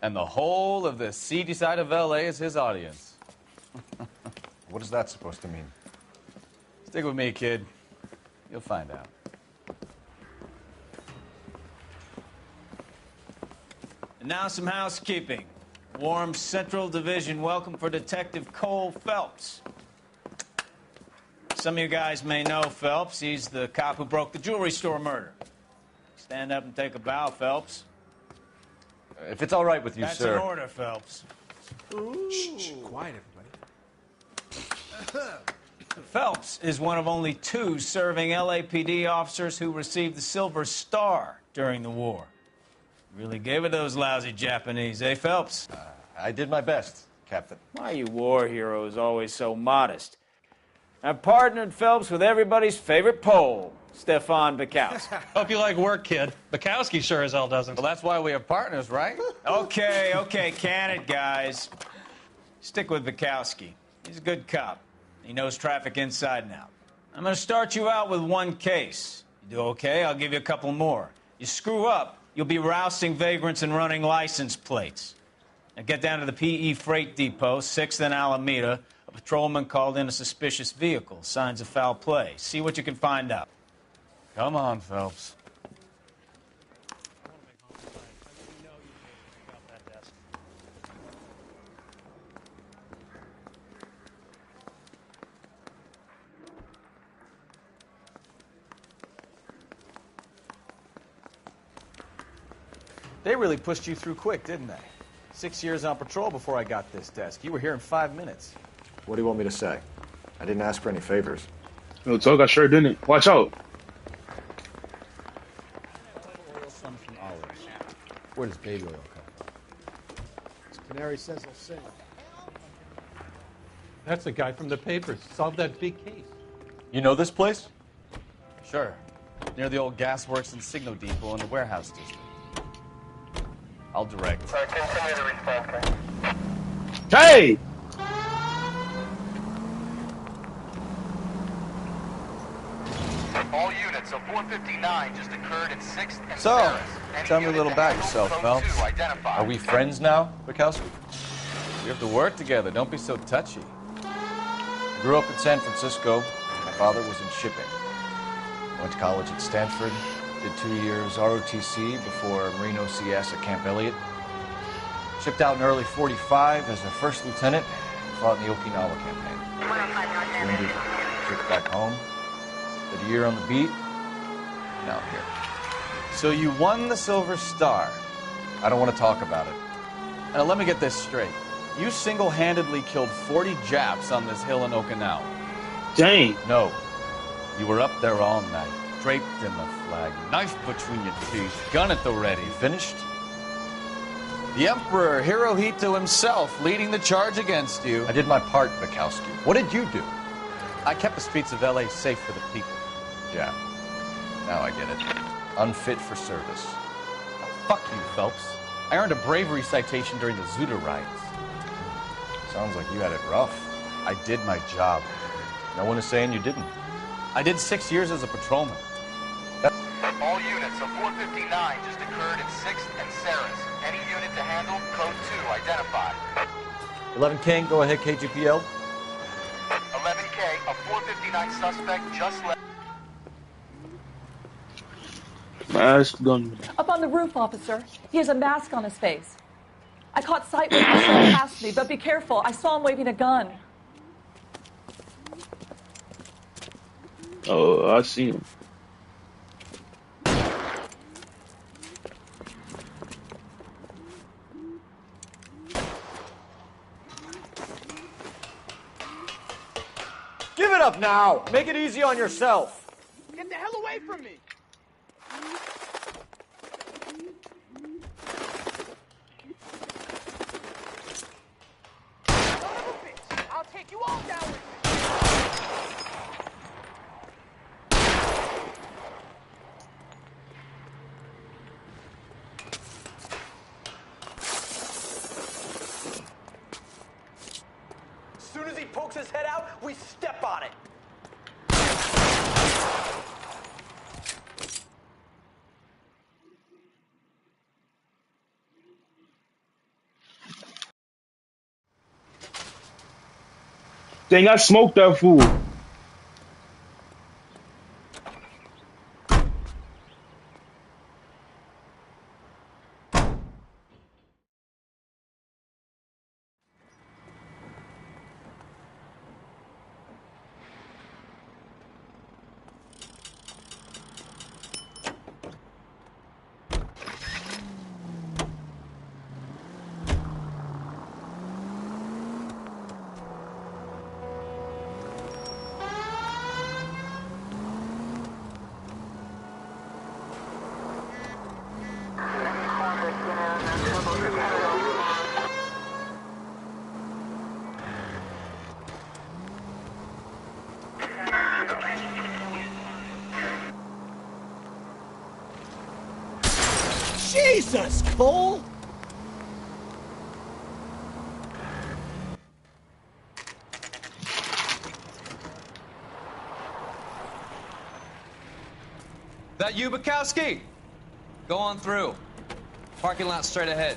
And the whole of the seedy side of L.A. is his audience. What is that supposed to mean? Stick with me, kid. You'll find out. And now some housekeeping. Warm Central Division welcome for Detective Cole Phelps. Some of you guys may know Phelps. He's the cop who broke the jewelry store murder. Stand up and take a bow, Phelps. If it's all right with you, That's sir. That's an order, Phelps. Shh, quiet, everybody. Phelps is one of only 2 serving LAPD officers who received the Silver Star during the war. Really gave it those lousy Japanese, eh, Phelps? I did my best, Captain. Why are you war heroes always so modest? I've partnered Phelps with everybody's favorite Pole, Stefan Burkowski. Hope you like work, kid. Bukowski sure as hell doesn't. Well, that's why we have partners, right? Okay, can it, guys? Stick with Bukowski. He's a good cop. He knows traffic inside and out. I'm going to start you out with 1 case. You do okay, I'll give you a couple more. You screw up, you'll be rousting vagrants and running license plates. Now get down to the PE Freight Depot, 6th and Alameda. A patrolman called in a suspicious vehicle. Signs of foul play. See what you can find out. Come on, Phelps. They really pushed you through quick, didn't they? 6 years on patrol before I got this desk. You were here in 5 minutes. What do you want me to say? I didn't ask for any favors. No, Tug, I sure didn't. Watch out. Where does baby oil come from? Canary says he'll sing. That's the guy from the papers. Solved that big case. You know this place? Sure. Near the old gasworks and Signal Depot in the warehouse district. I'll direct. Continue the response. Hey! All units, so 459 just occurred at 6th and So, Sarah. tell me a little about yourself, Phelps. Are we friends now, Bukowski? We have to work together. Don't be so touchy. I grew up in San Francisco. My father was in shipping. Went to college at Stanford. Did 2 years ROTC before Marine OCS at Camp Elliott. Shipped out in early 45 as a first lieutenant. Fought in the Okinawa campaign. Wounded. Shipped back home. Did a year on the beat. Now I'm here. So you won the Silver Star. I don't want to talk about it. Now let me get this straight. You single-handedly killed 40 Japs on this hill in Okinawa. Dang. No. You were up there all night, draped in the flag, knife between your teeth, gun at the ready. Finished? The Emperor Hirohito himself leading the charge against you. I did my part, Bukowski. What did you do? I kept the streets of L.A. safe for the people. Yeah. Now I get it. Unfit for service. Now, fuck you, Phelps. I earned a bravery citation during the Zuda riots. Sounds like you had it rough. I did my job. No one is saying you didn't. I did 6 years as a patrolman. All units, so 459 just occurred at 6th and Sarah's. Any unit to handle, code 2 identified. 11 King, go ahead, KGPL. 11K, a 459 suspect just left. Mask gunman. Up on the roof, officer. He has a mask on his face. I caught sight when he saw past me, but be careful. I saw him waving a gun. Oh, I see him. Give it up now. Make it easy on yourself. Get the hell away from me! Son of a bitch! I'll take you all down with me! As soon as he pokes his head out, we step on it. Dang, I smoked that fool. Jesus, fool! That you, Bukowski? Go on through. Parking lot straight ahead.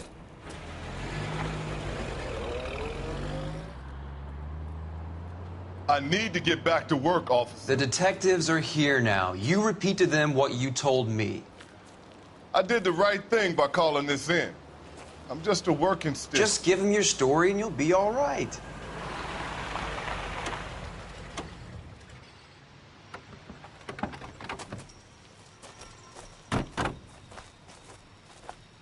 I need to get back to work, officer. The detectives are here now. You repeat to them what you told me. I did the right thing by calling this in. I'm just a working stick. Just give them your story and you'll be all right.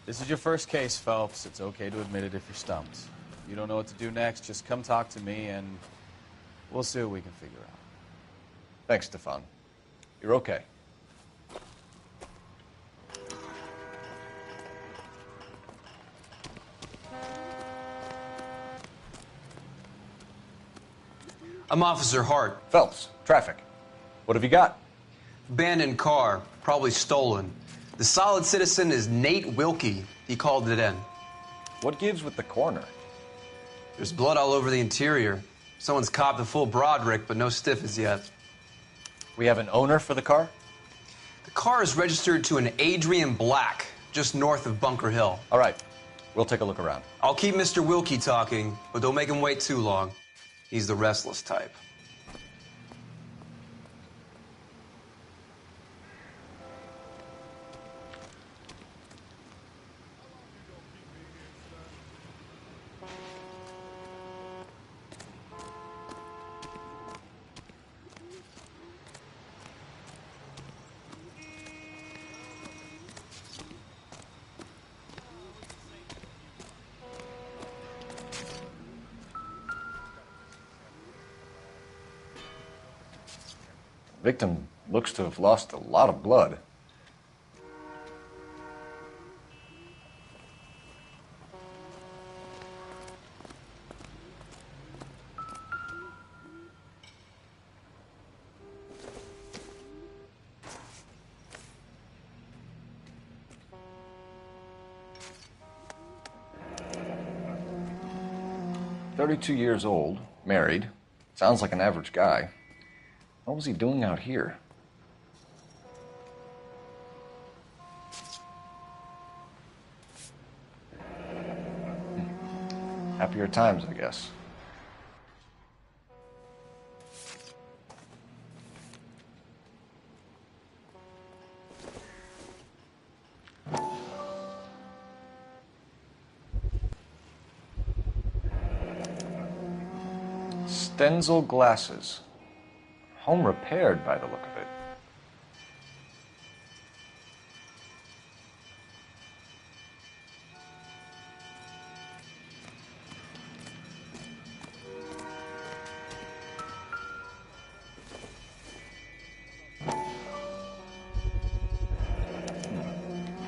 This is your first case, Phelps. It's okay to admit it if you're stumped. If you don't know what to do next, just come talk to me and we'll see what we can figure out. Thanks, Stefan. You're okay. I'm Officer Hart. Phelps, traffic. What have you got? Abandoned car, probably stolen. The solid citizen is Nate Wilkie. He called it in. What gives with the corner? There's blood all over the interior. Someone's copped a full Broderick, but no stiff as yet. We have an owner for the car? The car is registered to an Adrian Black, just north of Bunker Hill. All right. We'll take a look around. I'll keep Mr. Wilkie talking, but don't make him wait too long. He's the restless type. Victim looks to have lost a lot of blood. "32 years old, married, sounds like an average guy. What was he doing out here?" Happier times, I guess. Stenzel glasses. Home repaired by the look of it.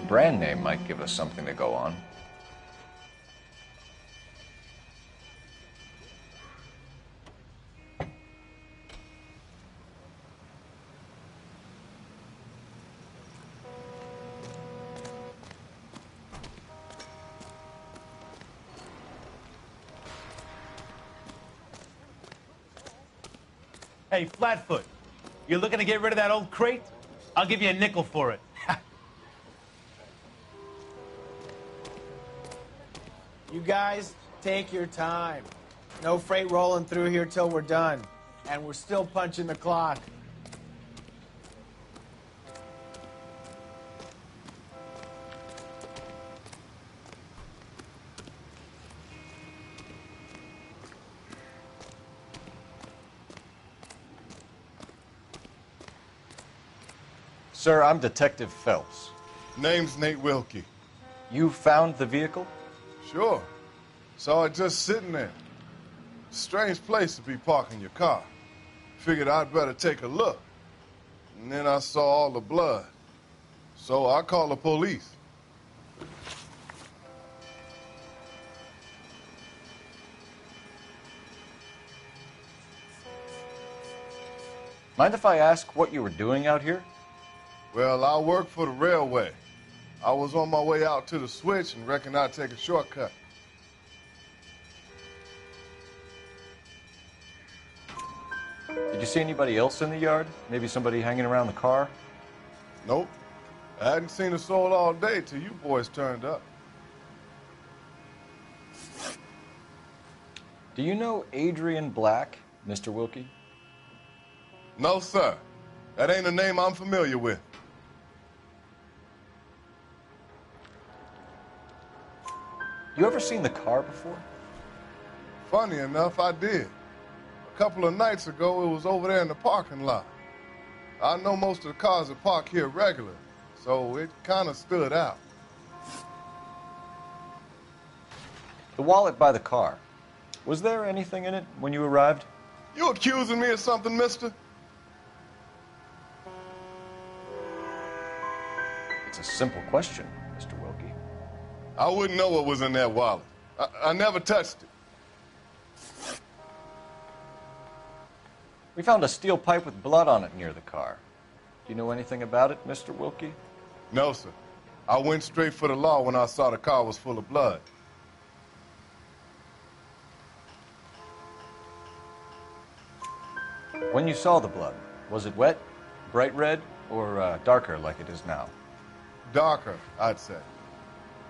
Brand name might give us something to go on. Hey, Flatfoot, you looking to get rid of that old crate? I'll give you a nickel for it. You guys, take your time. No freight rolling through here till we're done. And we're still punching the clock. Sir, I'm Detective Phelps. Name's Nate Wilkie. You found the vehicle? Sure. Saw it just sitting there. Strange place to be parking your car. Figured I'd better take a look. And then I saw all the blood. So I called the police. Mind if I ask what you were doing out here? Well, I work for the railway. I was on my way out to the switch and reckoned I'd take a shortcut. Did you see anybody else in the yard? Maybe somebody hanging around the car? Nope. I hadn't seen a soul all day till you boys turned up. Do you know Adrian Black, Mr. Wilkie? No, sir. That ain't a name I'm familiar with. You ever seen the car before? Funny enough, I did. A couple of nights ago, it was over there in the parking lot. I know most of the cars that park here regular, so it kind of stood out. The wallet by the car. Was there anything in it when you arrived? You accusing me of something, mister? It's a simple question, Mr. Wilkie. I wouldn't know what was in that wallet. I never touched it. We found a steel pipe with blood on it near the car. Do you know anything about it, Mr. Wilkie? No, sir. I went straight for the law when I saw the car was full of blood. When you saw the blood, was it wet, bright red, or darker like it is now? Darker, I'd say.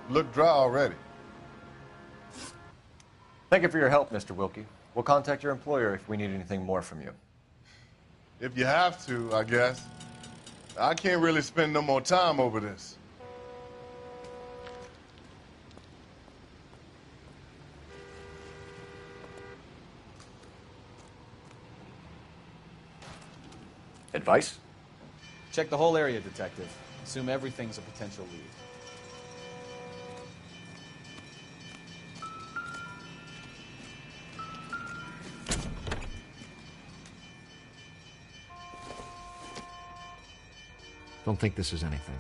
Looked dry already. Thank you for your help, Mr. Wilkie. We'll contact your employer if we need anything more from you. If you have to, I guess. I can't really spend no more time over this. Advice? Check the whole area, Detective. Assume everything's a potential lead. Don't think this is anything.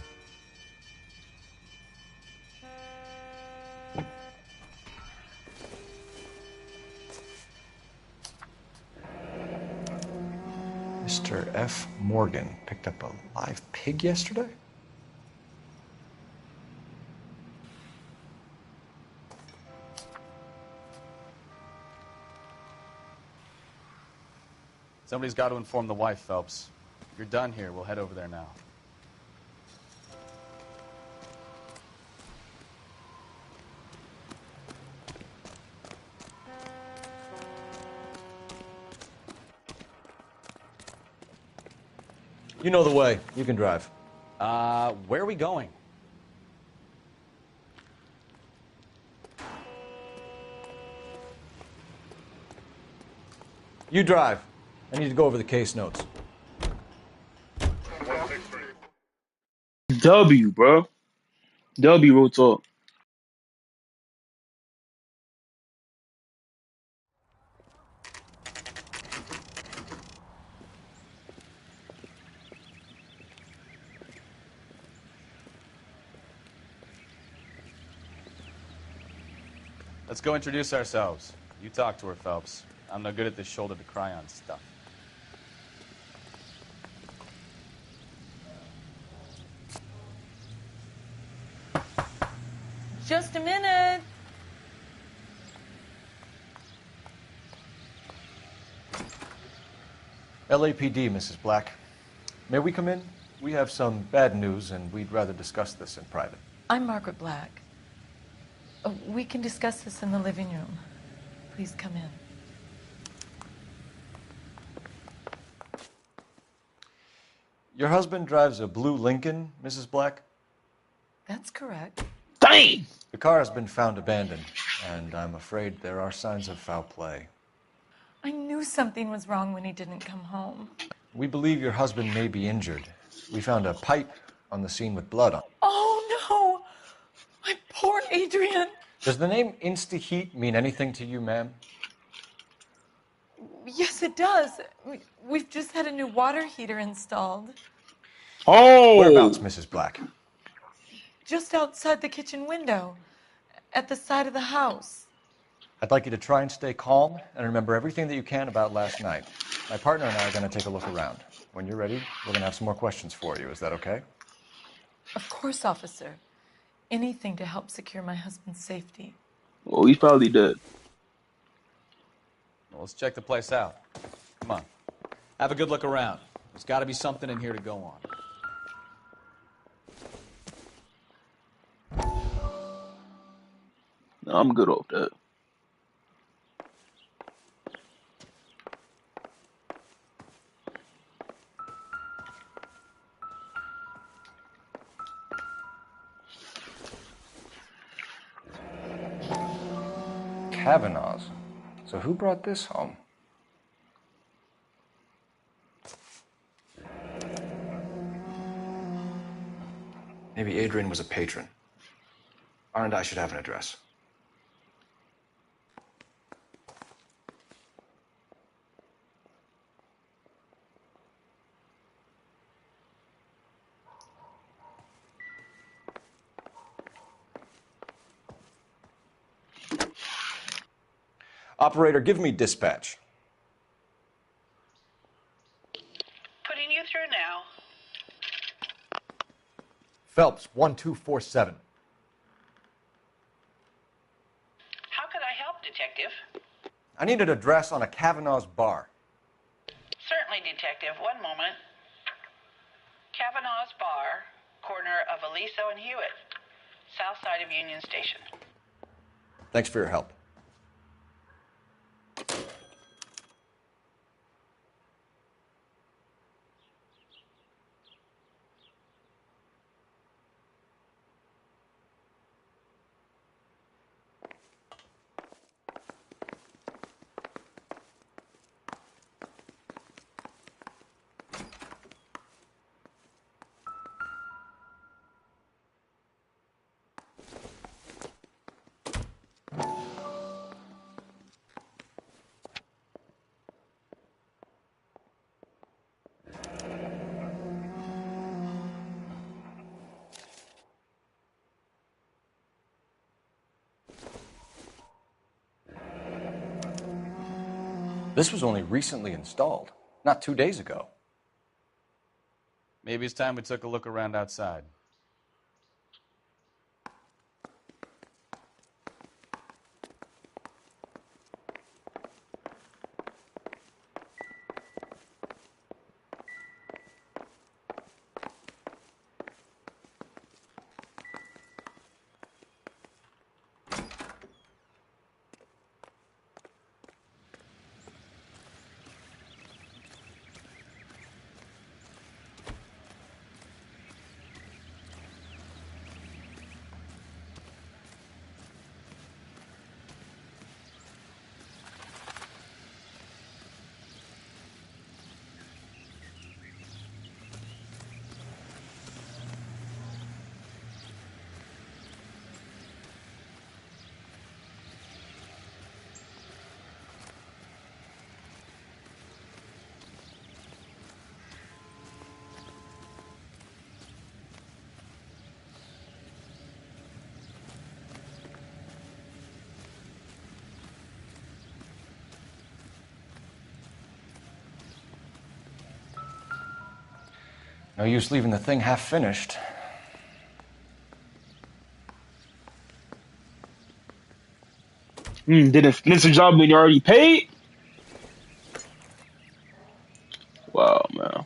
Mr. F. Morgan picked up a live pig yesterday? Somebody's got to inform the wife, Phelps. If you're done here, we'll head over there now. You know the way. You can drive. Where are we going? You drive. I need to go over the case notes. W, bro. W real talk. Let's go introduce ourselves. You talk to her, Phelps. I'm no good at this shoulder to cry on stuff. Just a minute. LAPD, Mrs. Black. May we come in? We have some bad news, and we'd rather discuss this in private. I'm Margaret Black. We can discuss this in the living room. Please come in. Your husband drives a blue Lincoln, Mrs. Black? That's correct. Dang! The car has been found abandoned, and I'm afraid there are signs of foul play. I knew something was wrong when he didn't come home. We believe your husband may be injured. We found a pipe on the scene with blood on it. Oh, no! My poor Adrian. Does the name Insta-Heat mean anything to you, ma'am? Yes, it does. We've just had a new water heater installed. Oh! Whereabouts, Mrs. Black? Just outside the kitchen window, at the side of the house. I'd like you to try and stay calm and remember everything that you can about last night. My partner and I are going to take a look around. When you're ready, we're going to have some more questions for you. Is that okay? Of course, officer. Anything to help secure my husband's safety. Oh, he's probably dead. Well, let's check the place out. Come on. Have a good look around. There's got to be something in here to go on. No, I'm good off that. Kavanaugh's. So who brought this home? Maybe Adrian was a patron. R&I should have an address. Operator, give me dispatch. Putting you through now. Phelps, 1247. How could I help, Detective? I need an address on a Kavanaugh's bar. Certainly, Detective. One moment. Kavanaugh's Bar, corner of Aliso and Hewitt, south side of Union Station. Thanks for your help. This was only recently installed, not 2 days ago. Maybe it's time we took a look around outside. No use leaving the thing half finished. Didn't finish the job when you already paid? Wow, man.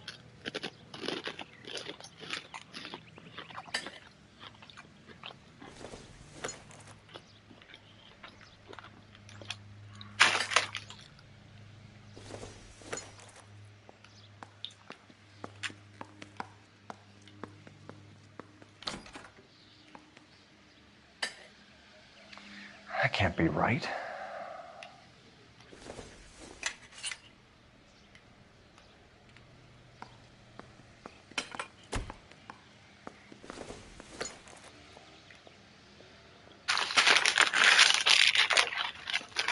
That can't be right.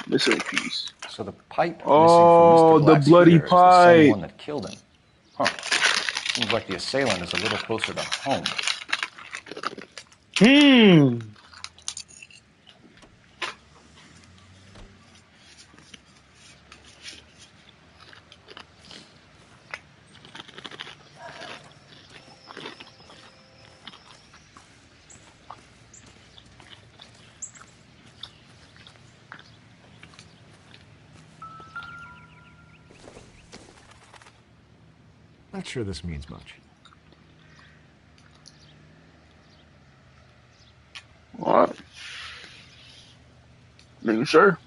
Missing piece. So the pipe Oh, missing from Mr. the Black's bloody heater is the same pipe. one that killed him. Huh. Seems like the assailant is a little closer to home. Not sure this means much. What? Making sure.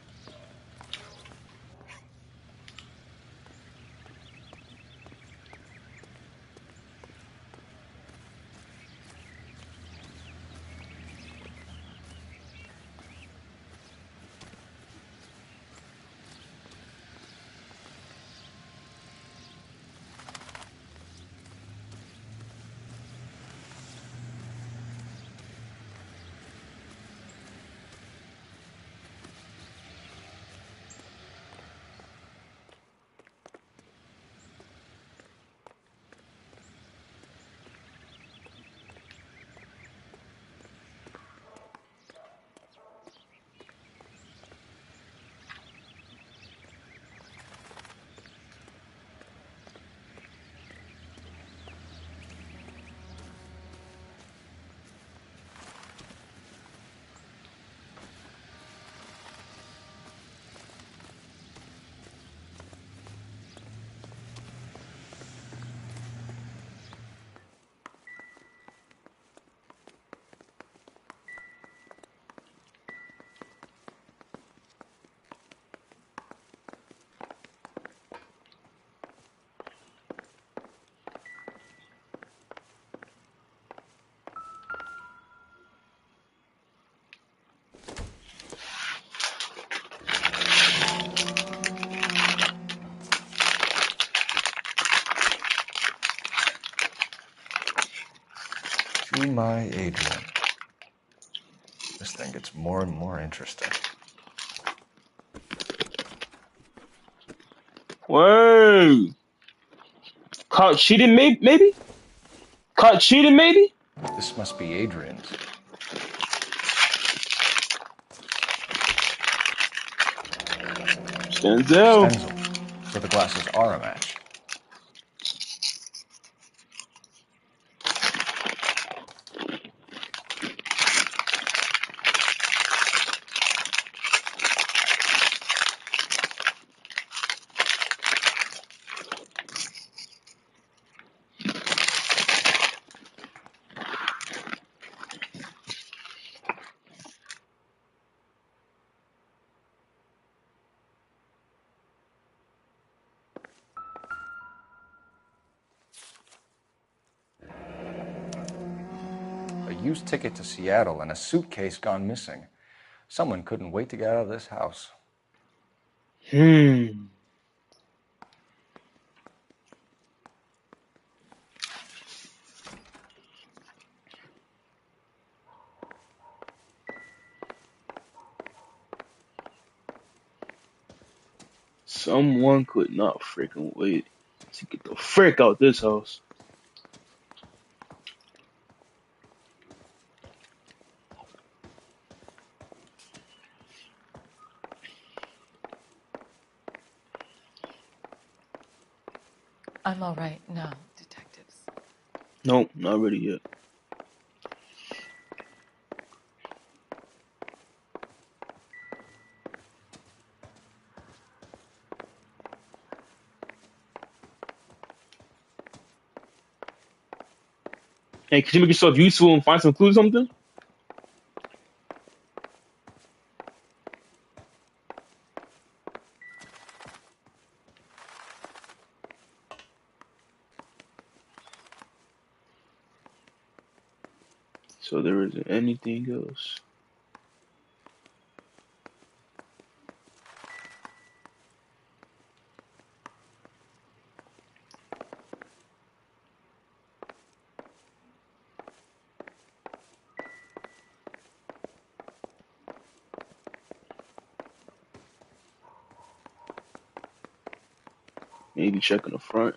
To my Adrian. This thing gets more and more interesting. Whoa. Caught cheating, maybe? Caught cheating, maybe? This must be Adrian's. Stenzel. Stenzel. So the glasses are a match. A used ticket to Seattle and a suitcase gone missing. Someone couldn't wait to get out of this house. Someone could not freaking wait to get the frick out this house. I'm all right now, detectives. Nope, not ready yet. Hey, could you make yourself useful and find some clues or something? So there isn't anything else. Maybe check in the front.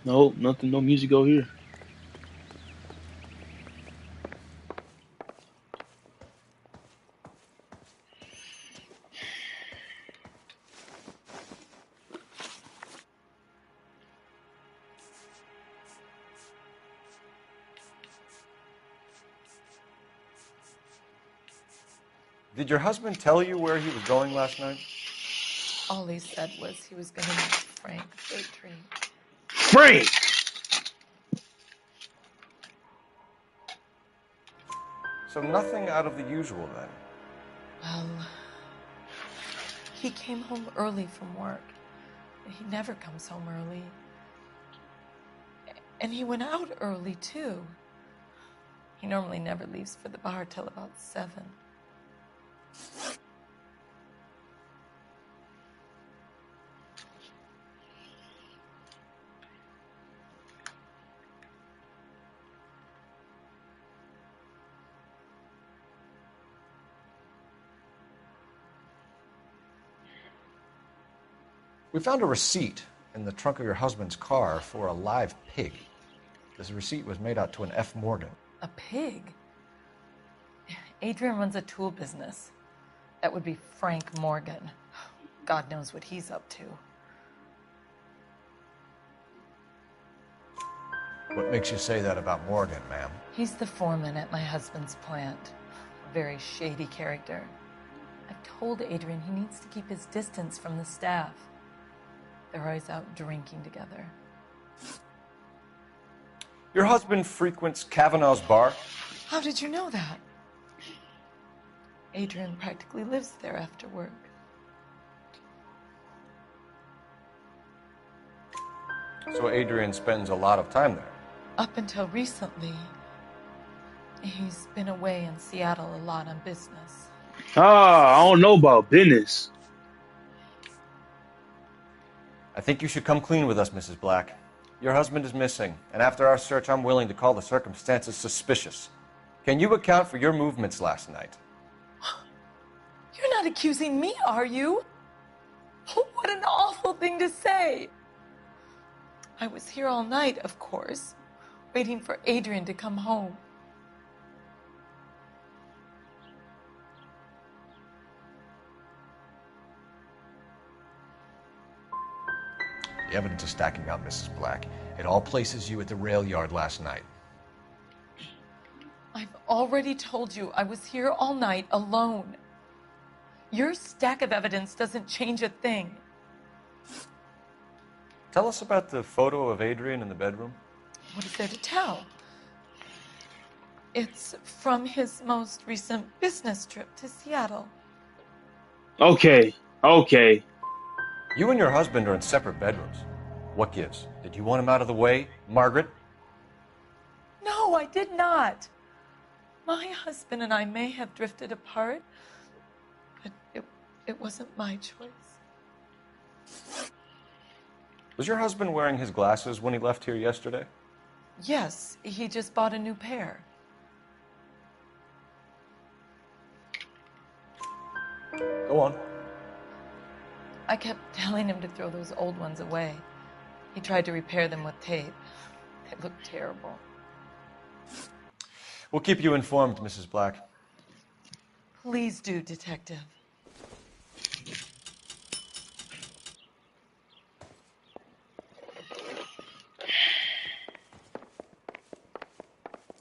Nope, nothing, no music out here. Did your husband tell you where he was going last night? All he said was he was going to meet Frank for a drink. Frank! So nothing out of the usual then? Well, he came home early from work. He never comes home early. And he went out early, too. He normally never leaves for the bar till about 7. We found a receipt in the trunk of your husband's car for a live pig. This receipt was made out to an F. Morgan. A pig? Adrian runs a tool business. That would be Frank Morgan. God knows what he's up to. What makes you say that about Morgan, ma'am? He's the foreman at my husband's plant. A very shady character. I've told Adrian he needs to keep his distance from the staff. They're always out drinking together. Your husband frequents Kavanaugh's bar? How did you know that? Adrian practically lives there after work. So Adrian spends a lot of time there? Up until recently, he's been away in Seattle a lot on business. I don't know about business. I think you should come clean with us, Mrs. Black. Your husband is missing, and after our search, I'm willing to call the circumstances suspicious. Can you account for your movements last night? You're not accusing me, are you? What an awful thing to say. I was here all night, of course, waiting for Adrian to come home. The evidence is stacking up, Mrs. Black. It all places you at the rail yard last night. I've already told you I was here all night alone. Your stack of evidence doesn't change a thing. Tell us about the photo of Adrian in the bedroom. What is there to tell? It's from his most recent business trip to Seattle. Okay. You and your husband are in separate bedrooms. What gives? Did you want him out of the way, Margaret? No, I did not. My husband and I may have drifted apart, but it wasn't my choice. Was your husband wearing his glasses when he left here yesterday? Yes, he just bought a new pair. Go on. I kept telling him to throw those old ones away. He tried to repair them with tape. They looked terrible. We'll keep you informed, Mrs. Black. Please do, Detective.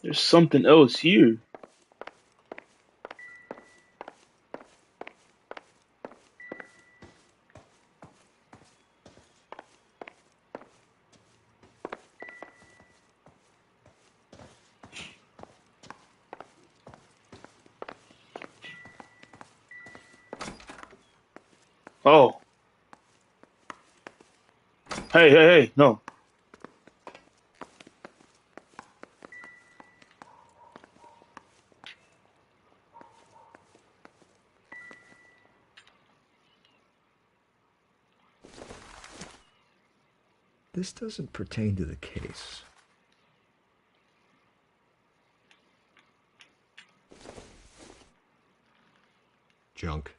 There's something else here. Oh. Hey, no. This doesn't pertain to the case. Junk.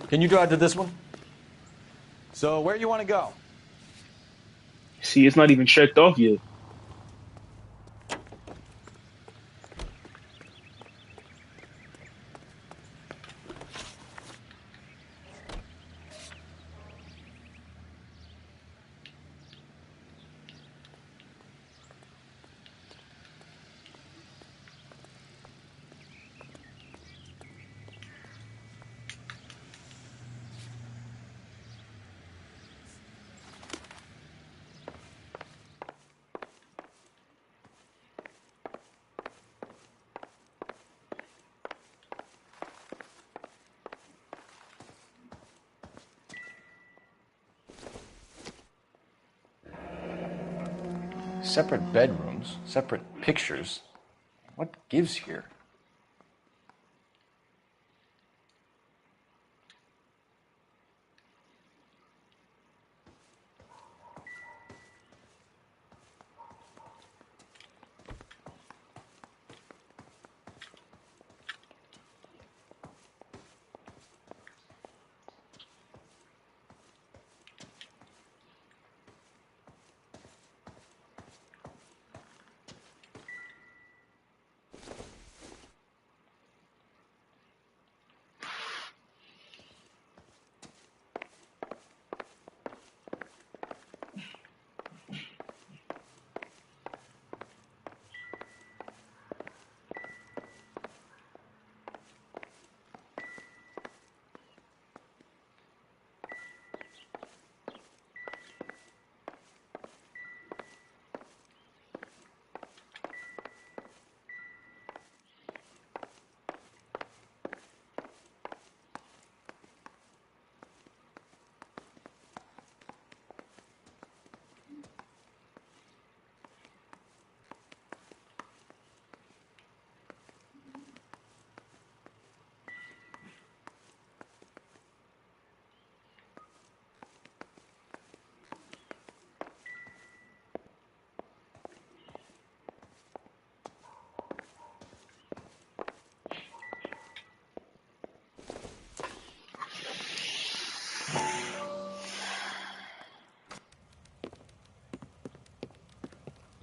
Can you drive to this one? So where you want to go? See, it's not even checked off yet. Separate bedrooms, separate pictures. What gives here?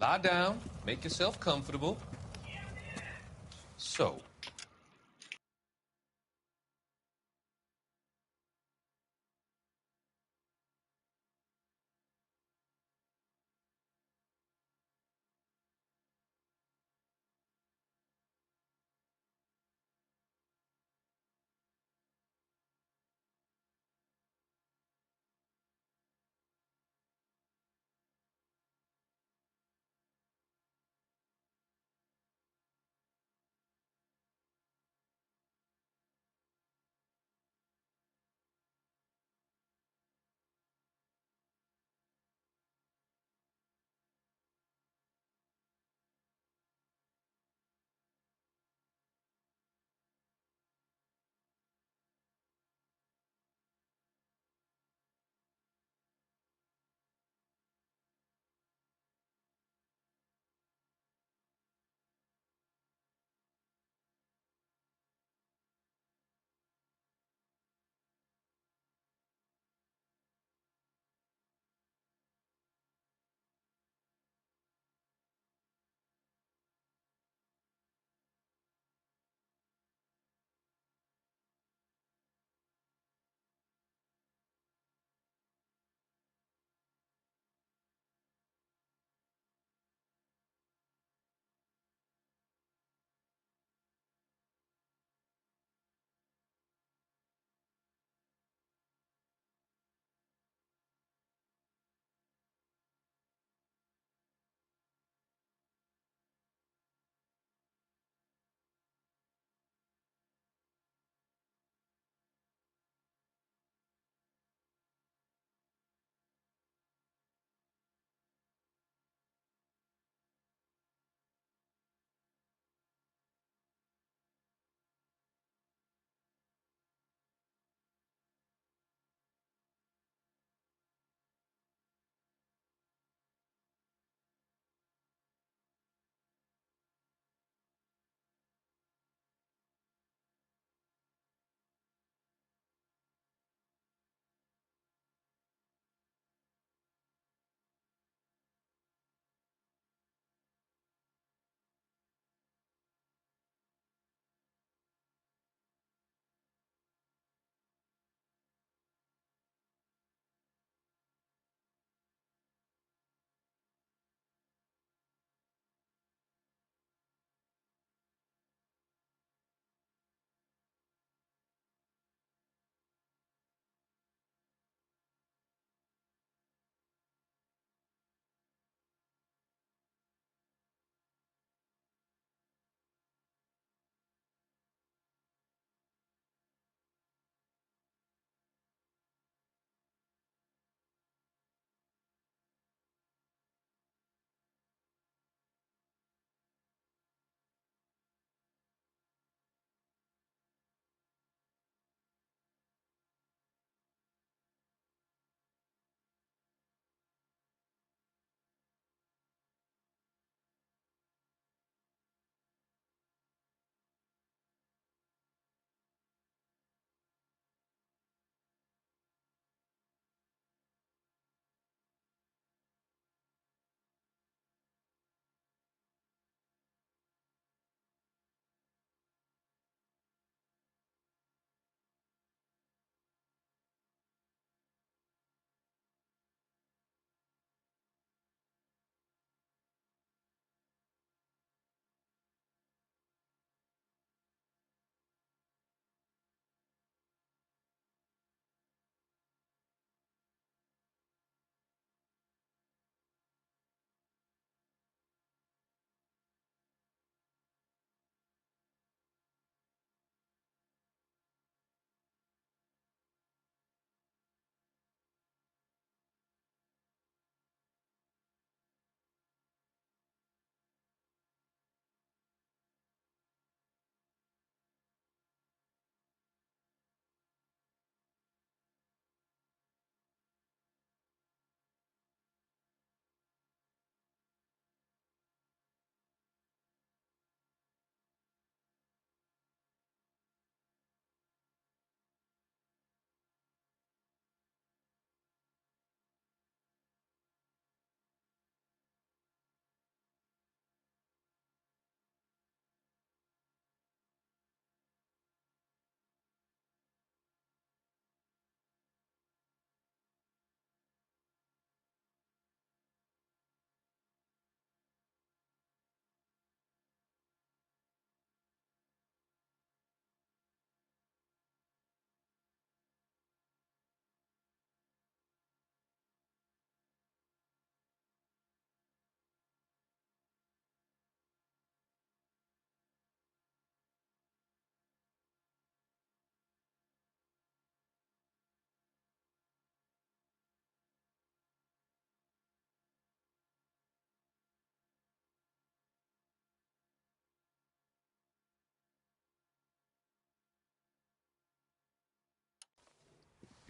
Lie down, make yourself comfortable. So,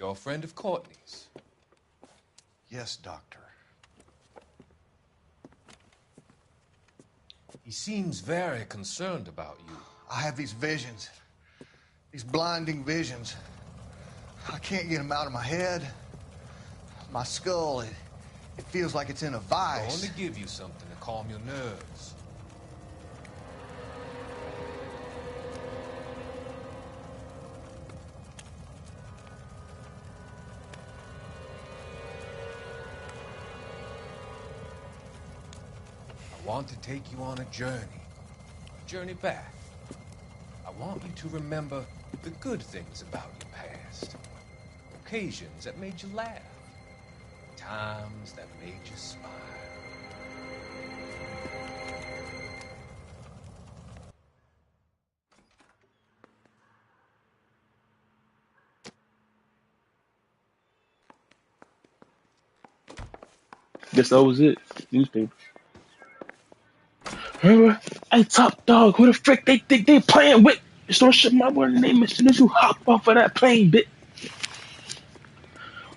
You're a friend of Courtney's. Yes, Doctor. He seems very concerned about you. I have these visions. These blinding visions. I can't get them out of my head. My skull, it feels like it's in a I vice. want to give you something to calm your nerves. I want to take you on a journey back. I want you to remember the good things about your past, occasions that made you laugh, times that made you smile. Guess that was it. Newspaper. Remember? Hey, Top Dog, who the frick they think they playing with? Start shutting my boy name as soon as you hop off of that plane, bitch.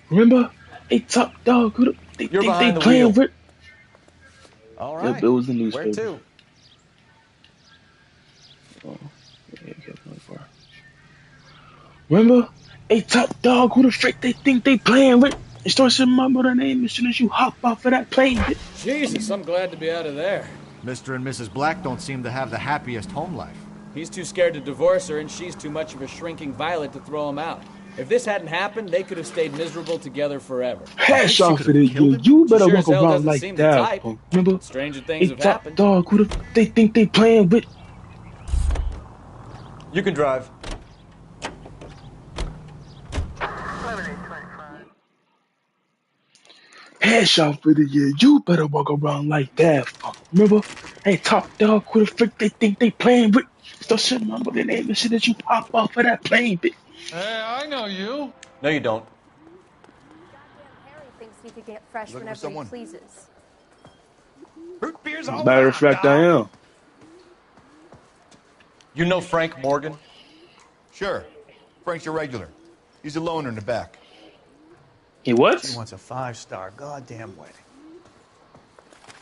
Remember? Hey, Top Dog, who the they You're think they behind the playing wheel. with? All Yep, right. it was the newspaper. Where to? Oh, yeah, kept going far. Remember? Hey, Top Dog, who the frick they think they playing with? Start shutting my boy name as soon as you hop off of that plane, bitch. Jesus, I'm glad to be out of there. Mr. and Mrs. Black don't seem to have the happiest home life. He's too scared to divorce her, and she's too much of a shrinking violet to throw him out. If this hadn't happened, they could have stayed miserable together forever. Hash off of it, you better She sure walk as hell around doesn't like seem the that, type. punk. Remember? Stranger things Hey, have Top happened. Dog, who the they think they playing with? You can drive. Hash off of it, yeah. You better walk around like that, punk. Remember? Hey, Top Dog, who the frick they think they playing with? Start shutting my boy name as soon as you pop off of that plane, bitch. Hey, I know you. No, you don't. Harry thinks he could get fresh Looking for whenever someone? he pleases. Root beer's all Matter of around, fact, I am. You know Frank Morgan? Sure. Frank's your regular. He's a loner in the back. He what? She wants a 5-star goddamn wedding.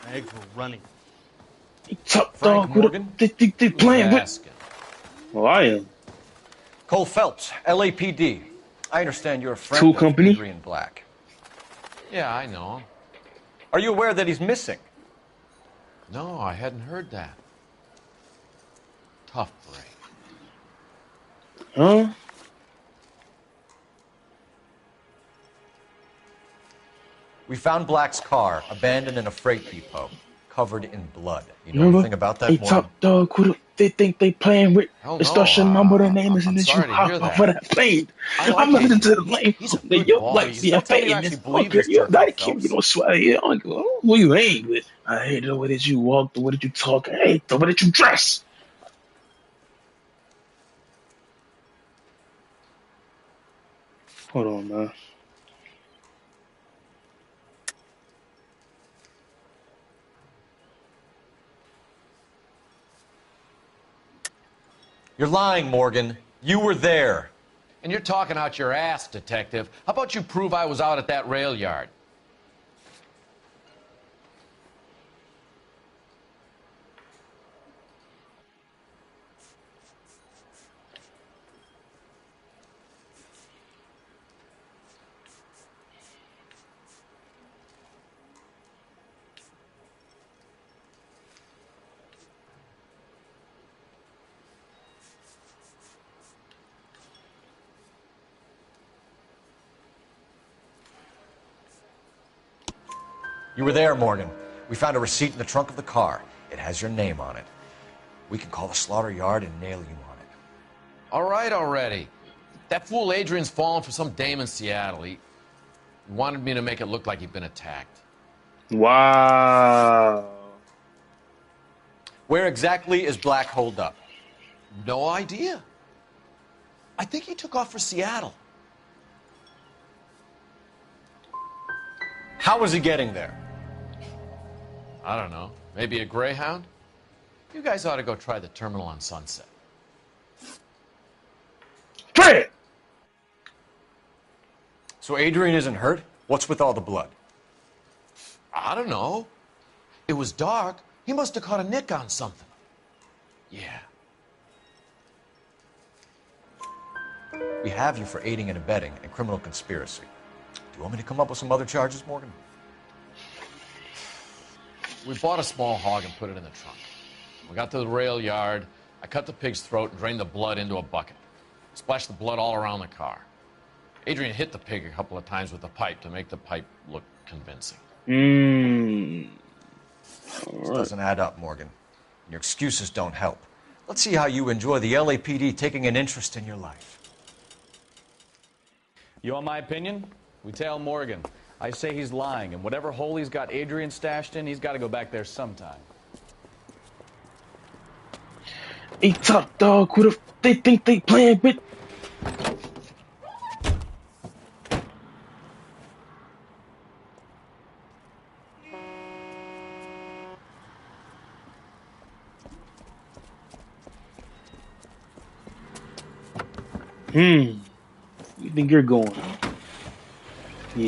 My eggs were running. Hey, Top Frank Dog, who the Morgan? they think they playing with? Asking. Well, I am. Cole Phelps, LAPD. I understand you're a friend Tool of company? Adrian Black. Yeah, I know. Are you aware that he's missing? No, I hadn't heard that. Tough break. Huh? We found Black's car abandoned in a freight depot, covered in blood. You know Remember? anything about that, Hey, Morgan? Top Dog, who the they think they playing with? Hell They start no, shutting my boy name as soon I'm as you sorry to hop hear off that. of that plane. I like I'm not him. into the lane. He's a good You boy. like You the don't tell me FA you in this actually believe fucker. this You jerk not off, keep you Phelps. know swear. Yeah, I go, who you ain't with? I hate the way that you walk, the way that you talk. I hate the way that you dress. Hold on, man. You're lying, Morgan. You were there. And you're talking out your ass, detective. How about you prove I was out at that rail yard? You were there, Morgan. We found a receipt in the trunk of the car. It has your name on it. We can call the slaughter yard and nail you on it. All right already. That fool Adrian's fallen for some dame in Seattle. He wanted me to make it look like he'd been attacked. Wow. Where exactly is Black holed up? No idea. I think he took off for Seattle. How was he getting there? I don't know. Maybe a Greyhound? You guys ought to go try the terminal on Sunset. Fred! So Adrian isn't hurt? What's with all the blood? I don't know. It was dark. He must have caught a nick on something. Yeah. We have you for aiding and abetting and criminal conspiracy. Do you want me to come up with some other charges, Morgan? We bought a small hog and put it in the trunk. We got to the rail yard. I cut the pig's throat and drained the blood into a bucket. Splashed the blood all around the car. Adrian hit the pig a couple of times with the pipe to make the pipe look convincing. This doesn't add up, Morgan. Your excuses don't help. Let's see how you enjoy the LAPD taking an interest in your life. You want my opinion? We tail Morgan. I say he's lying, and whatever hole he's got Adrian stashed in, he's got to go back there sometime. Hey, top dog, who the they think they playing with? You think you're going? Yeah.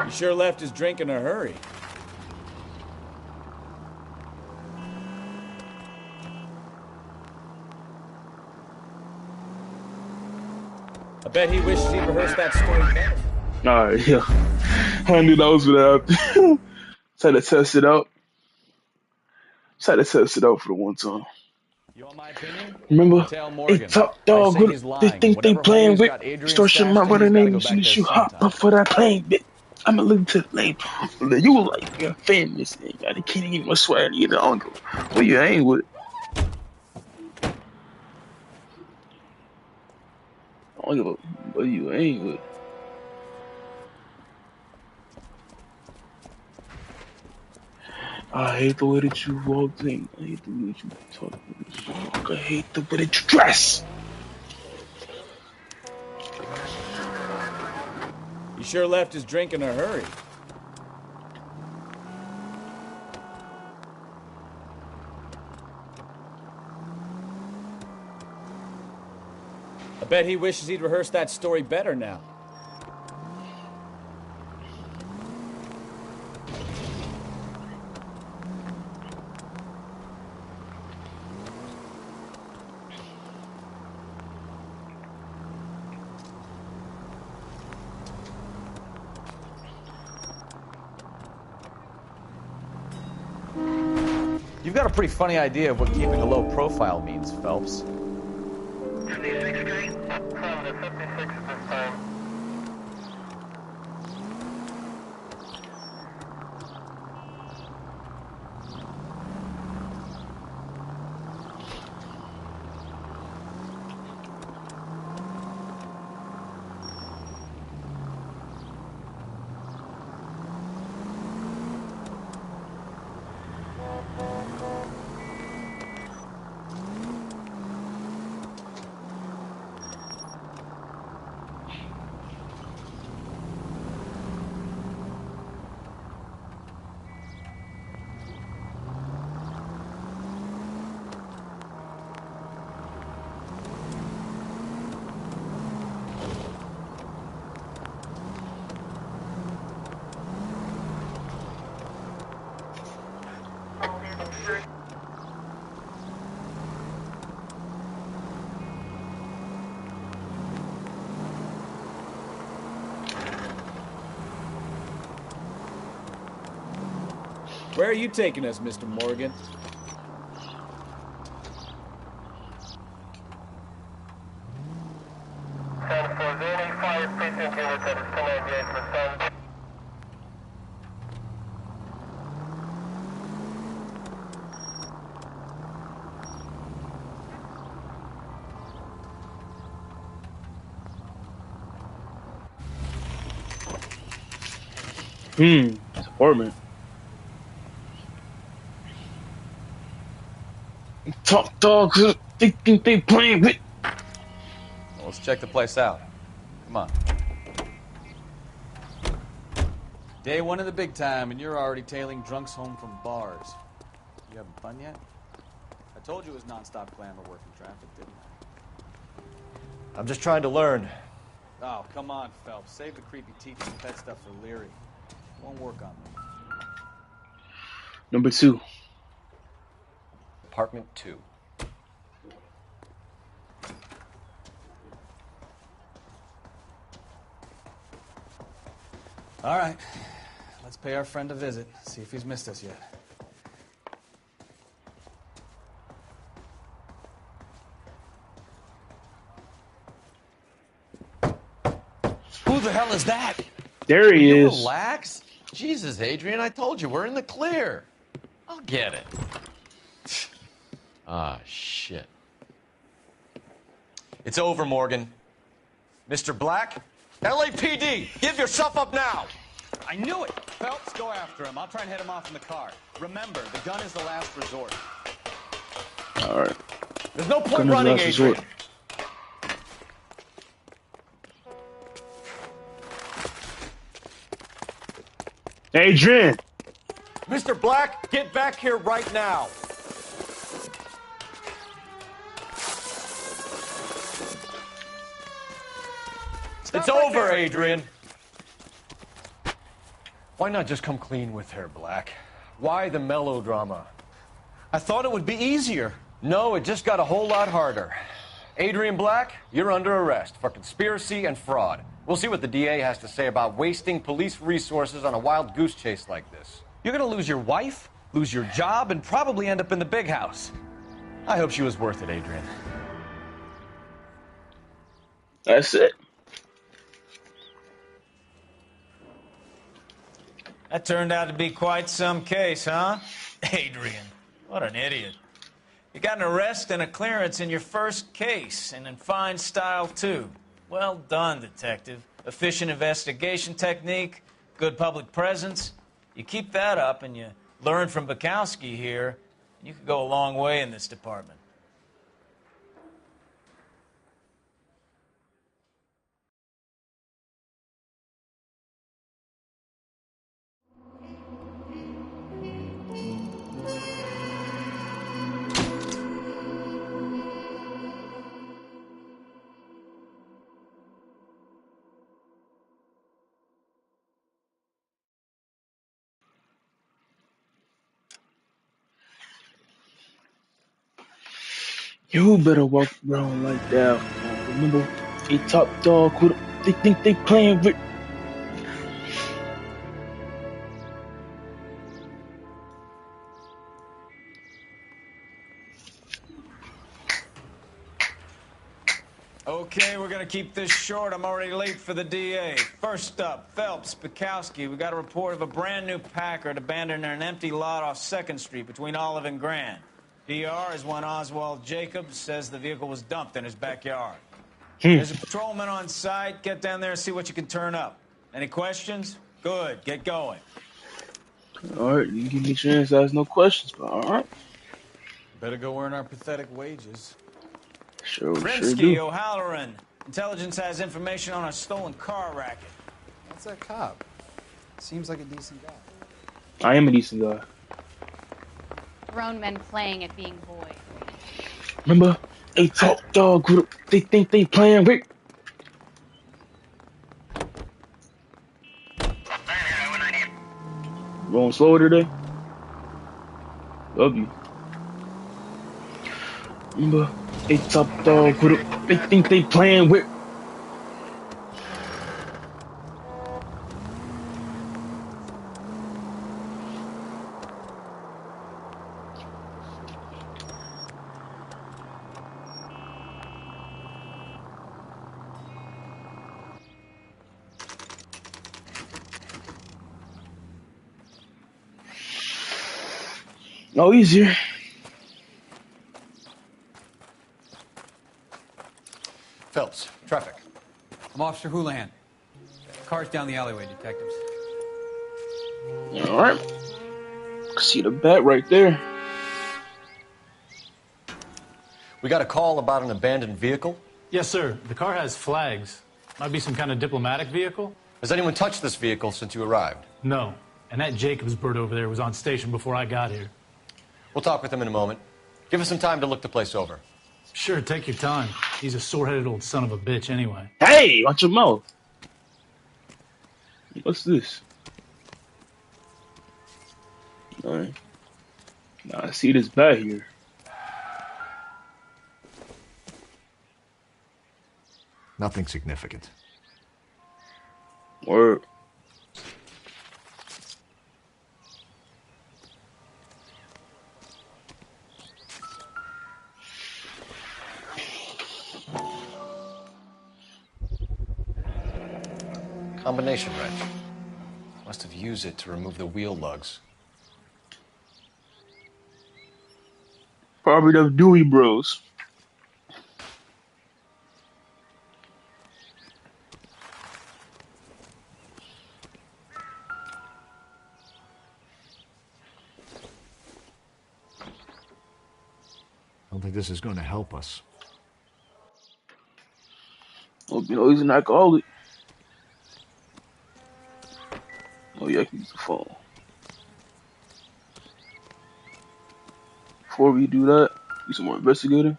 He sure left his drink in a hurry. I bet he wishes he'd rehearsed that story better. Alright, yeah. I knew that was gonna happen. Just had to test it out. Just had to test it out for the one time. You want my opinion? Remember? Tell Morgan. Hey, top dog, who they think they playing with? Start shooting my brother name as soon as you hop up for that plane, bitch. I'ma look to the label. You were like, you're famous. You got a kid in my swear to the uncle. Who you ain't with? I don't give a what you ain't with. I hate the way that you walked in. I hate the way that you talk. I hate the way that you dress. He sure left his drink in a hurry. I bet he wishes he'd rehearsed that story better now. You've got a pretty funny idea of what keeping a low profile means, Phelps. Where are you taking us, Mr. Morgan? His apartment. Top dogs, they think they playing with. Well, let's check the place out. Come on. Day one of the big time, and you're already tailing drunks home from bars. You having fun yet? I told you it was non-stop glamour working traffic, didn't I? I'm just trying to learn. Oh, come on, Phelps. Save the creepy teachers with that stuff for Leary. Won't work on me. Number 2. Apartment 2. All right. Let's pay our friend a visit. See if he's missed us yet. Who the hell is that? There he Will you is. Relax. Jesus, Adrian, I told you, we're in the clear. I'll get it. Ah, shit. It's over, Morgan. Mr. Black, LAPD, give yourself up now. I knew it! Phelps, go after him. I'll try and head him off in the car. Remember, the gun is the last resort. All right. There's no point Gun is running, last Adrian. resort. Adrian! Mr. Black, get back here right now. It's over, Adrian. Why not just come clean with her, Black? Why the melodrama? I thought it would be easier. No, it just got a whole lot harder. Adrian Black, you're under arrest for conspiracy and fraud. We'll see what the DA has to say about wasting police resources on a wild goose chase like this. You're gonna lose your wife, lose your job, and probably end up in the big house. I hope she was worth it, Adrian. That's it. That turned out to be quite some case, huh? Adrian, what an idiot. You got an arrest and a clearance in your first case, and in fine style, too. Well done, detective. Efficient investigation technique, good public presence. You keep that up and you learn from Bukowski here, you could go a long way in this department. You better walk around like that. Remember, a top dog who they think they playing with. Okay, we're gonna keep this short. I'm already late for the DA. First up, Phelps, Bukowski. We got a report of a brand new Packard abandoned in an empty lot off 2nd Street between Olive and Grand. DR is one Oswald Jacobs, says the vehicle was dumped in his backyard. There's a patrolman on site. Get down there and see what you can turn up. Any questions? Good, get going. All right, you give me a chance to ask no questions, but all right. Better go earn our pathetic wages. Sure Rinsky, do. O'Halloran. Intelligence has information on a stolen car racket. What's that cop? Seems like a decent guy. I am a decent guy. Grown men playing at being boys. Remember, a top dog who they think they playing with. Going slower today? Love you. Remember, a top dog who they think they playing with. No easier. Phelps, traffic. I'm Officer Houlihan. Car's down the alleyway, detectives. All right. See the bat right there. We got a call about an abandoned vehicle. Yes, sir. The car has flags. Might be some kind of diplomatic vehicle. Has anyone touched this vehicle since you arrived? No. And that Jacobs bird over there was on station before I got here. We'll talk with him in a moment. Give us some time to look the place over. Sure, take your time. He's a sore-headed old son of a bitch anyway. Hey, watch your mouth. What's this? Alright. Now I see this back here. Nothing significant. Word. Combination wrench. Must have used it to remove the wheel lugs. Probably the Dewey Bros. I don't think this is going to help us. Hope you know he's an alcoholic. Oh yeah, I can use the phone. Before we do that, do some more investigating.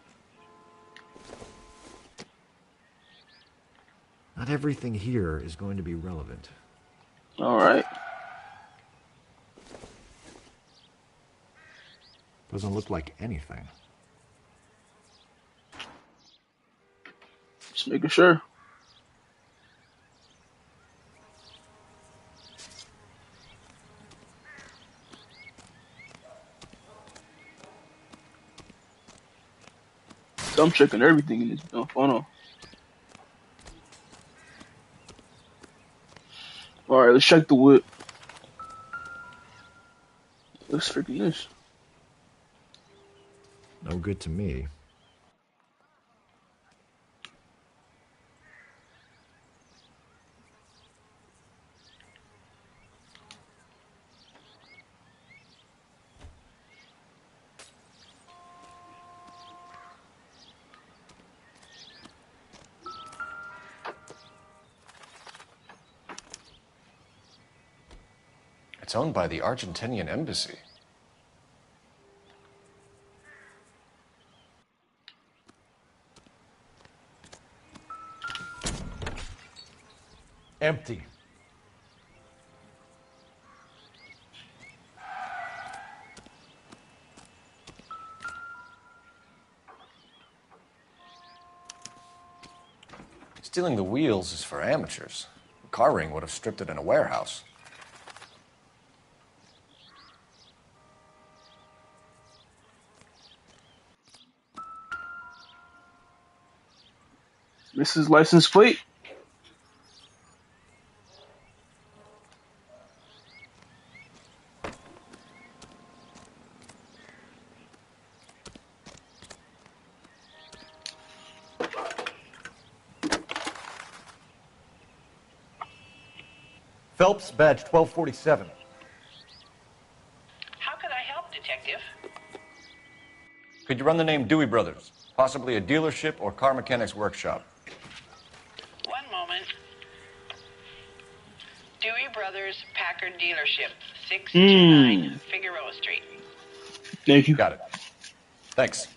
Not everything here is going to be relevant. Alright. Doesn't look like anything. Just making sure. I'm checking everything in this phone. Alright, let's check the whip. Let's freaking this. No good to me. It's owned by the Argentinian embassy. Empty. Stealing the wheels is for amateurs. The car ring would have stripped it in a warehouse. Mrs. License Plate. Phelps, badge 1247. How could I help, Detective? Could you run the name Dewey Brothers? Possibly a dealership or car mechanics workshop. One moment. Dewey Brothers Packard Dealership, 629 Figueroa Street. Thank you. Got it. Thanks.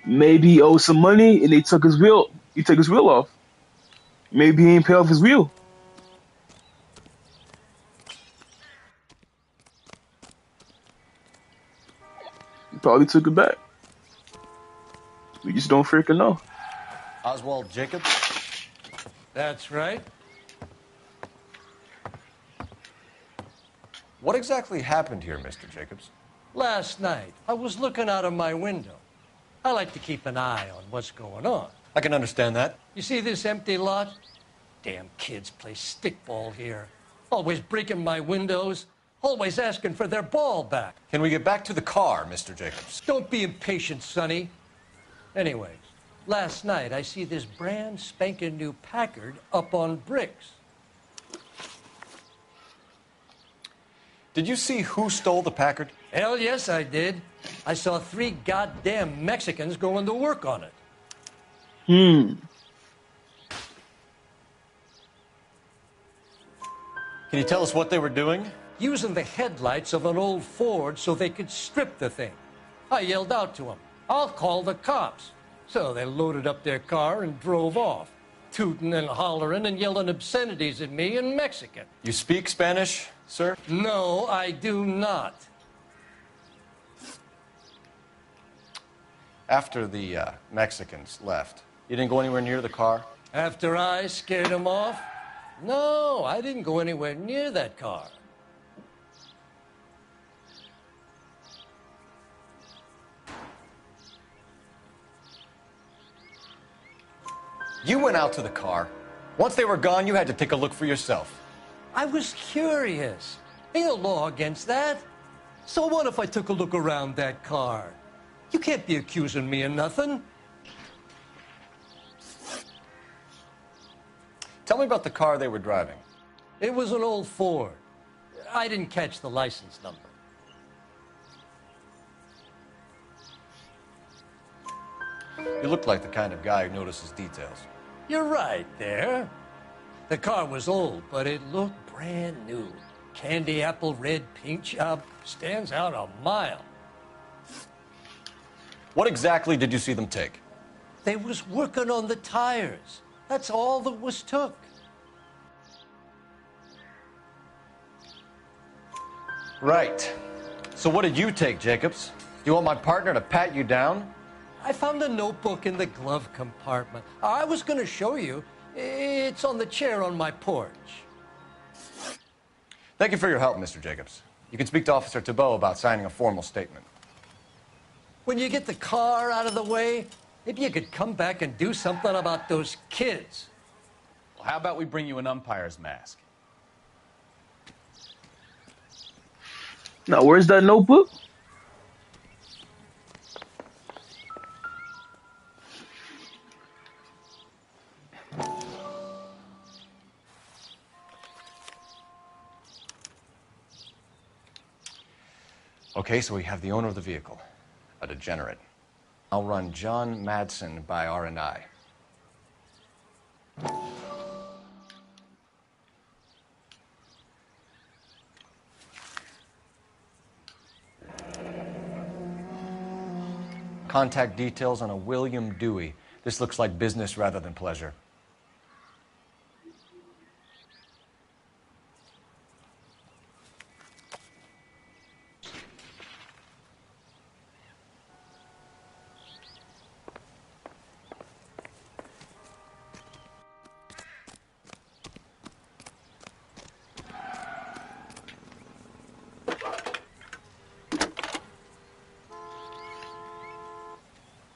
Maybe he owed some money and they took his wheel. He took his wheel off. Maybe he ain't pay off his wheel. He probably took it back. We just don't freaking know. Oswald Jacobs? That's right. What exactly happened here, Mr. Jacobs? Last night, I was looking out of my window. I like to keep an eye on what's going on. I can understand that. You see this empty lot? Damn kids play stickball here. Always breaking my windows. Always asking for their ball back. Can we get back to the car, Mr. Jacobs? Don't be impatient, Sonny. Anyways, last night I see this brand spanking new Packard up on bricks. Did you see who stole the Packard? Hell yes, I did. I saw 3 goddamn Mexicans going to work on it. Can you tell us what they were doing? using the headlights of an old Ford so they could strip the thing. I yelled out to them, "I'll call the cops." So they loaded up their car and drove off, tooting and hollering and yelling obscenities at me in Mexican. You speak Spanish, sir? No, I do not. After the Mexicans left, you didn't go anywhere near the car? After I scared them off? No, I didn't go anywhere near that car. You went out to the car. Once they were gone, you had to take a look for yourself. I was curious. Ain't no law against that. So what if I took a look around that car? You can't be accusing me of nothing. Tell me about the car they were driving. It was an old Ford. I didn't catch the license number. You look like the kind of guy who notices details. You're right there. The car was old, but it looked brand new. Candy apple red paint job stands out a mile. What exactly did you see them take? They was working on the tires. That's all that was took. Right. So what did you take, Jacobs? Do you want my partner to pat you down? I found a notebook in the glove compartment. I was going to show you. It's on the chair on my porch. Thank you for your help, Mr. Jacobs. You can speak to Officer Thibault about signing a formal statement. When you get the car out of the way, maybe you could come back and do something about those kids. Well, how about we bring you an umpire's mask? Now, where's that notebook? Okay, so we have the owner of the vehicle, a degenerate. I'll run John Madsen by R&I. Contact details on a William Dewey. This looks like business rather than pleasure.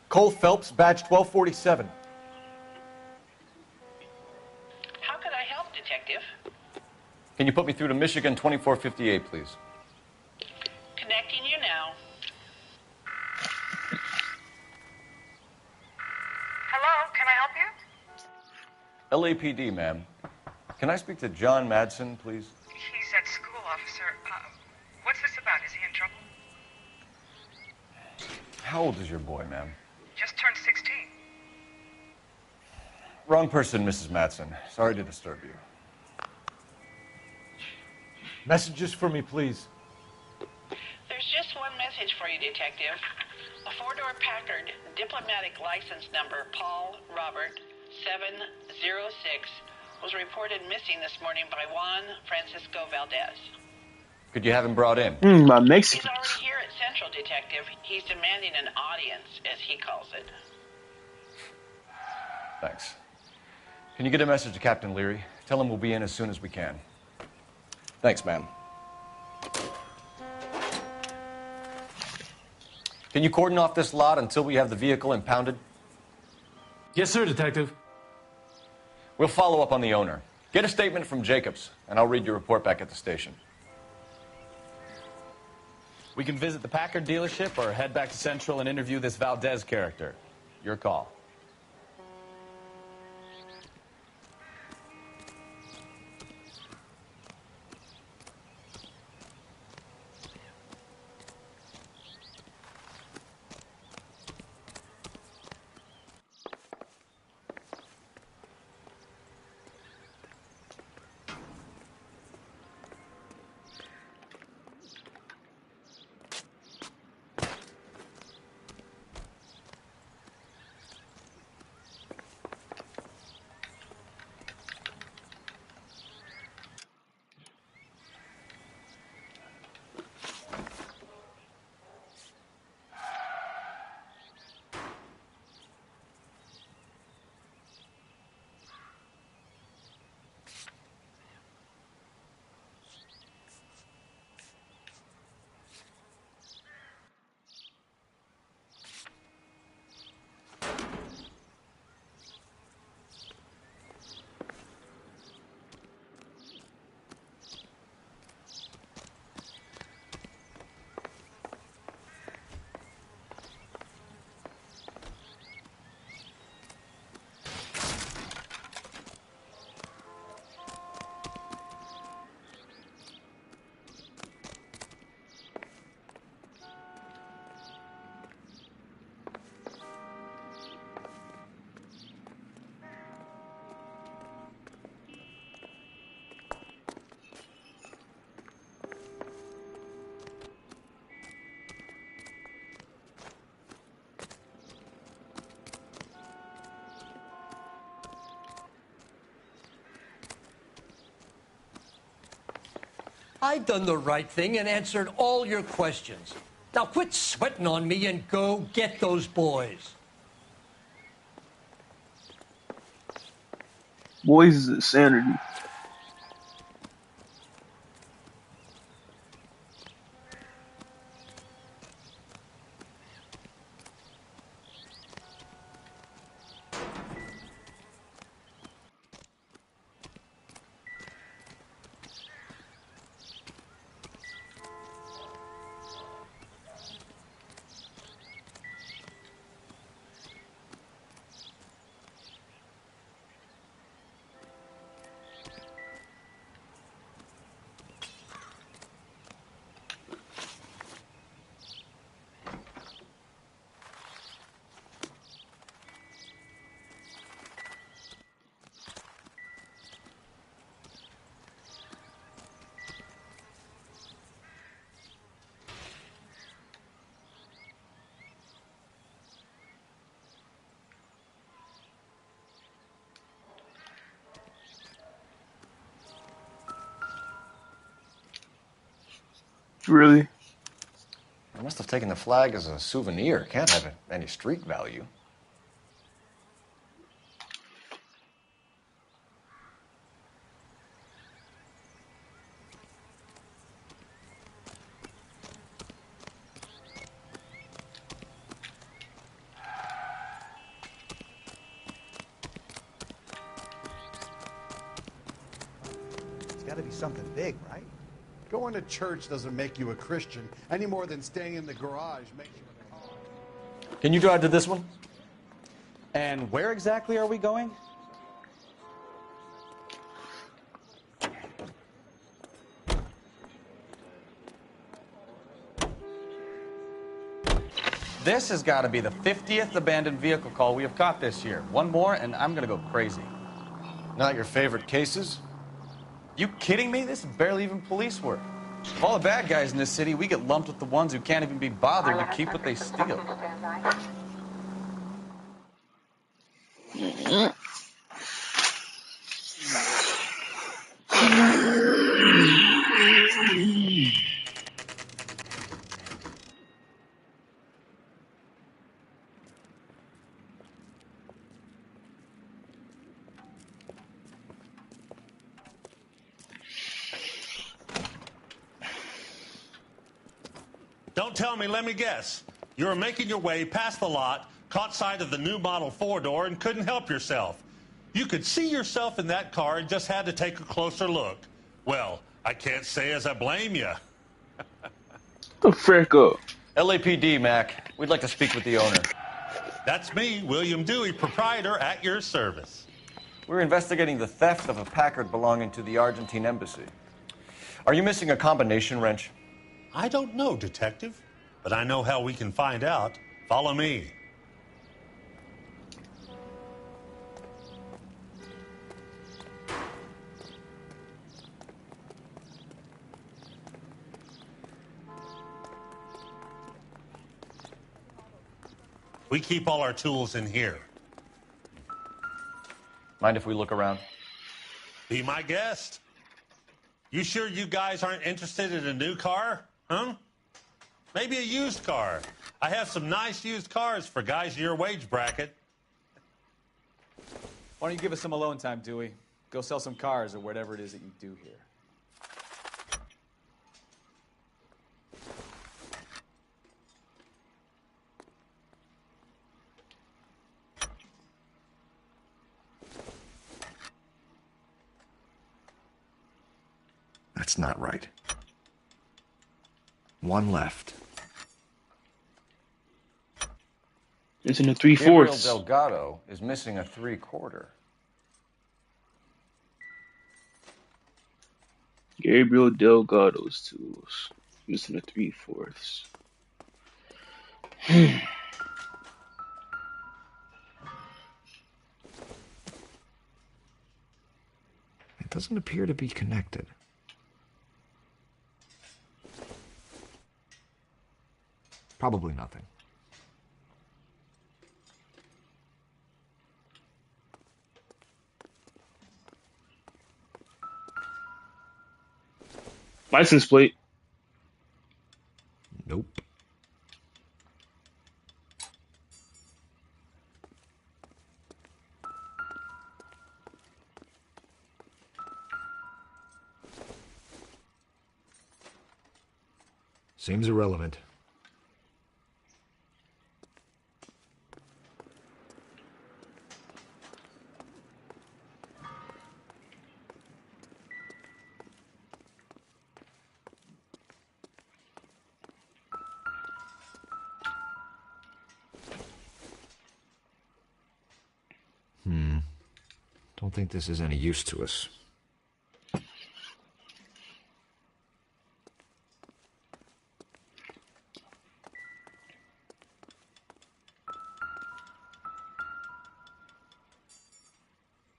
Cole Phelps, badge 1247. How could I help, Detective? Can you put me through to Michigan 2458, please? Connecting you now. Hello, can I help you? LAPD, ma'am. Can I speak to John Madsen, please? He's at school, officer. What's this about? Is he in trouble? How old is your boy, ma'am? Just turned 16. Wrong person, Mrs. Madsen. Sorry to disturb you. Messages for me, please. There's just one message for you, Detective. A four-door Packard, diplomatic license number Paul Robert 706, was reported missing this morning by Juan Francisco Valdez. Could you have him brought in? My He's Mexican. already here at Central, Detective. He's demanding an audience, as he calls it. Thanks. Can you get a message to Captain Leary? Tell him we'll be in as soon as we can. Thanks, ma'am. Can you cordon off this lot until we have the vehicle impounded? Yes, sir, Detective. We'll follow up on the owner. Get a statement from Jacobs, and I'll read your report back at the station. We can visit the Packard dealership or head back to Central and interview this Valdez character. Your call. I've done the right thing and answered all your questions. Now quit sweating on me and go get those boys. Boys is insanity. Really? I must have taken the flag as a souvenir. Can't have any street value. It's got to be something big, right? Going to church doesn't make you a Christian any more than staying in the garage makes you a car. Can you drive to this one? And where exactly are we going? This has got to be the 50th abandoned vehicle call we have caught this year. One more, and I'm going to go crazy. Not your favorite cases? You kidding me? This is barely even police work. Of all the bad guys in this city, we get lumped with the ones who can't even be bothered to keep what they steal. Don't tell me, let me guess. You were making your way past the lot, caught sight of the new model four-door, and couldn't help yourself. You could see yourself in that car and just had to take a closer look. Well, I can't say as I blame you. The frick up. LAPD, Mac. We'd like to speak with the owner. That's me, William Dewey, proprietor, at your service. We're investigating the theft of a Packard belonging to the Argentine embassy. Are you missing a combination wrench? I don't know, Detective, but I know how we can find out. Follow me. We keep all our tools in here. Mind if we look around? Be my guest. You sure you guys aren't interested in a new car? Huh? Maybe a used car. I have some nice used cars for guys in your wage bracket. Why don't you give us some alone time, Dewey? Go sell some cars or whatever it is that you do here. That's not right. One left. It's in a Gabriel 3/4. Delgado is missing a 3/4. Gabriel Delgado's tools. Missing a 3/4. It doesn't appear to be connected. Probably nothing. License plate. Nope. Seems irrelevant. Don't think this is any use to us.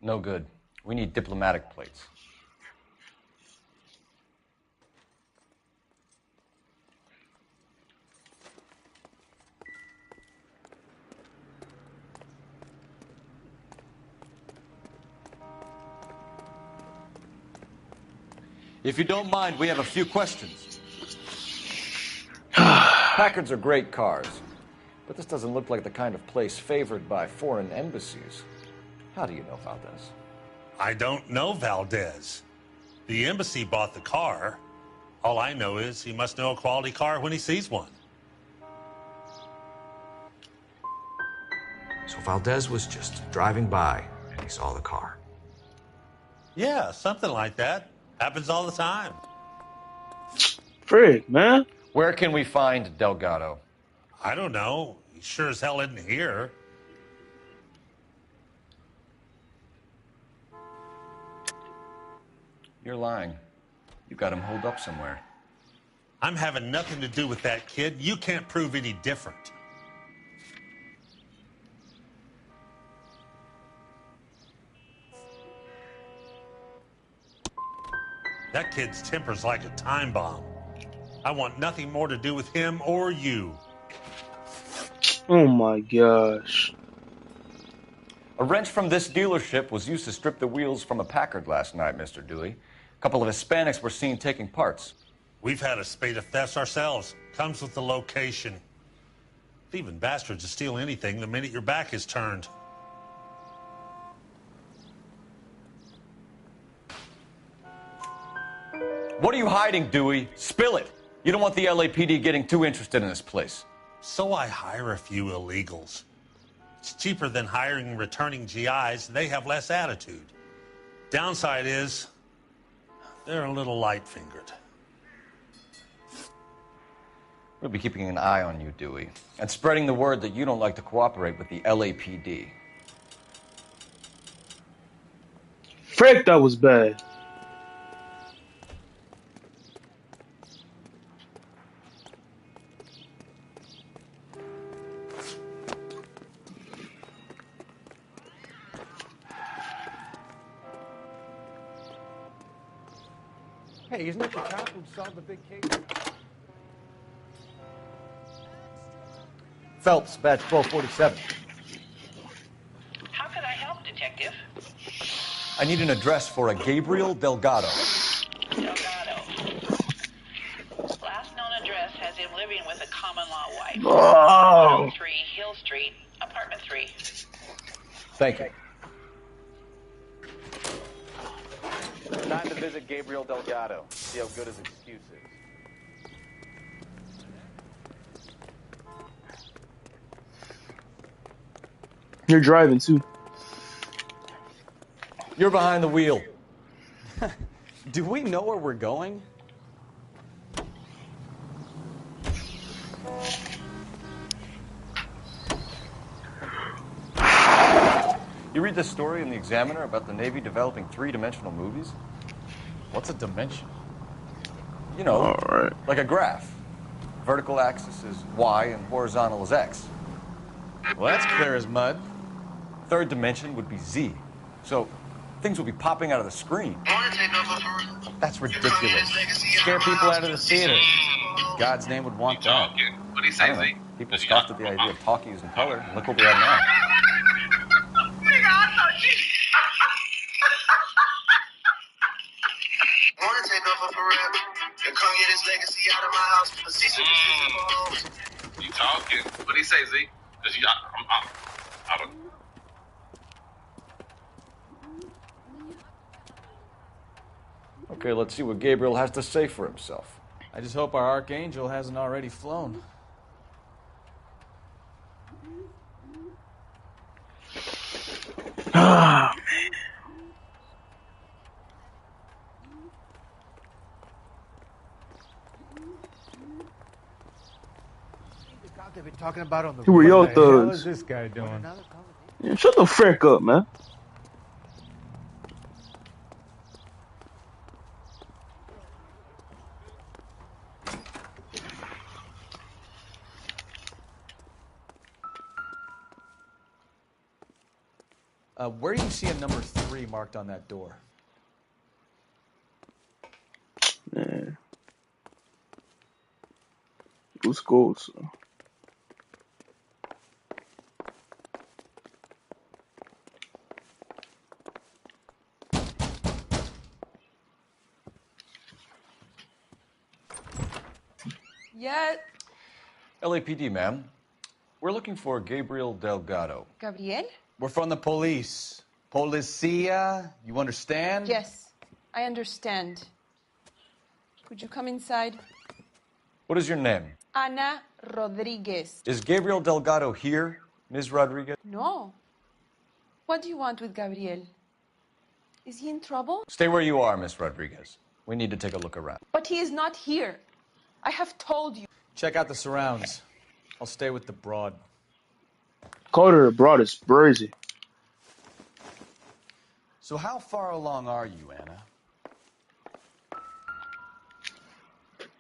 No good. We need diplomatic plates. If you don't mind, we have a few questions. Packards are great cars, but this doesn't look like the kind of place favored by foreign embassies. How do you know Valdez? I don't know Valdez. The embassy bought the car. All I know is he must know a quality car when he sees one. So Valdez was just driving by and he saw the car. Yeah, something like that. Happens all the time. Frig, man. Where can we find Delgado? I don't know. He sure as hell isn't here. You're lying. You got him holed up somewhere. I'm having nothing to do with that kid. You can't prove any different. That kid's temper's like a time bomb. I want nothing more to do with him or you. Oh my gosh. A wrench from this dealership was used to strip the wheels from a Packard last night, Mr. Dewey. A couple of Hispanics were seen taking parts. We've had a spate of thefts ourselves. Comes with the location. Leaving bastards to steal anything the minute your back is turned. What are you hiding, Dewey? Spill it. You don't want the LAPD getting too interested in this place. So I hire a few illegals. It's cheaper than hiring returning GIs. They have less attitude. Downside is, they're a little light-fingered. We'll be keeping an eye on you, Dewey, and spreading the word that you don't like to cooperate with the LAPD. Frick, that was bad. Hey, isn't it the cop who solved the big case? Phelps, badge 1247. How can I help, Detective? I need an address for a Gabriel Delgado. Delgado. Last known address has him living with a common-law wife. Oh. 103 Hill Street, apartment 3. Thank you. Time to visit Gabriel Delgado. See how good his excuse is. You're driving too. You're behind the wheel. Do we know where we're going? You read this story in the Examiner about the Navy developing three-dimensional movies? What's a dimension? You know, All right. like a graph. Vertical axis is Y and horizontal is X. Well, that's clear as mud. Third dimension would be Z. So things will be popping out of the screen. That's ridiculous. Scare people out of the theater. God's name would want that. What do you say, Z? People scoffed at the idea of talkies in color, and look what we have now. gonna get his legacy out of my house. A cease and desist for homes. You talking? What do you say, Z? Because I don't. Okay, let's see what Gabriel has to say for himself. I just hope our archangel hasn't already flown. Ah, They've been talking about on the who are y'all What the hell thugs? is this guy doing? Yeah, shut the frick up, man. Where do you see a number 3 marked on that door? Man. Who's gold, so? Yeah. LAPD, ma'am. We're looking for Gabriel Delgado. Gabriel? We're from the police. Policia, you understand? Yes, I understand. Could you come inside? What is your name? Ana Rodriguez. Is Gabriel Delgado here, Ms. Rodriguez? No. What do you want with Gabriel? Is he in trouble? Stay where you are, Ms. Rodriguez. We need to take a look around. But he is not here. I have told you. Check out the surrounds. I'll stay with the broad. Carter abroad is crazy. So how far along are you, Anna?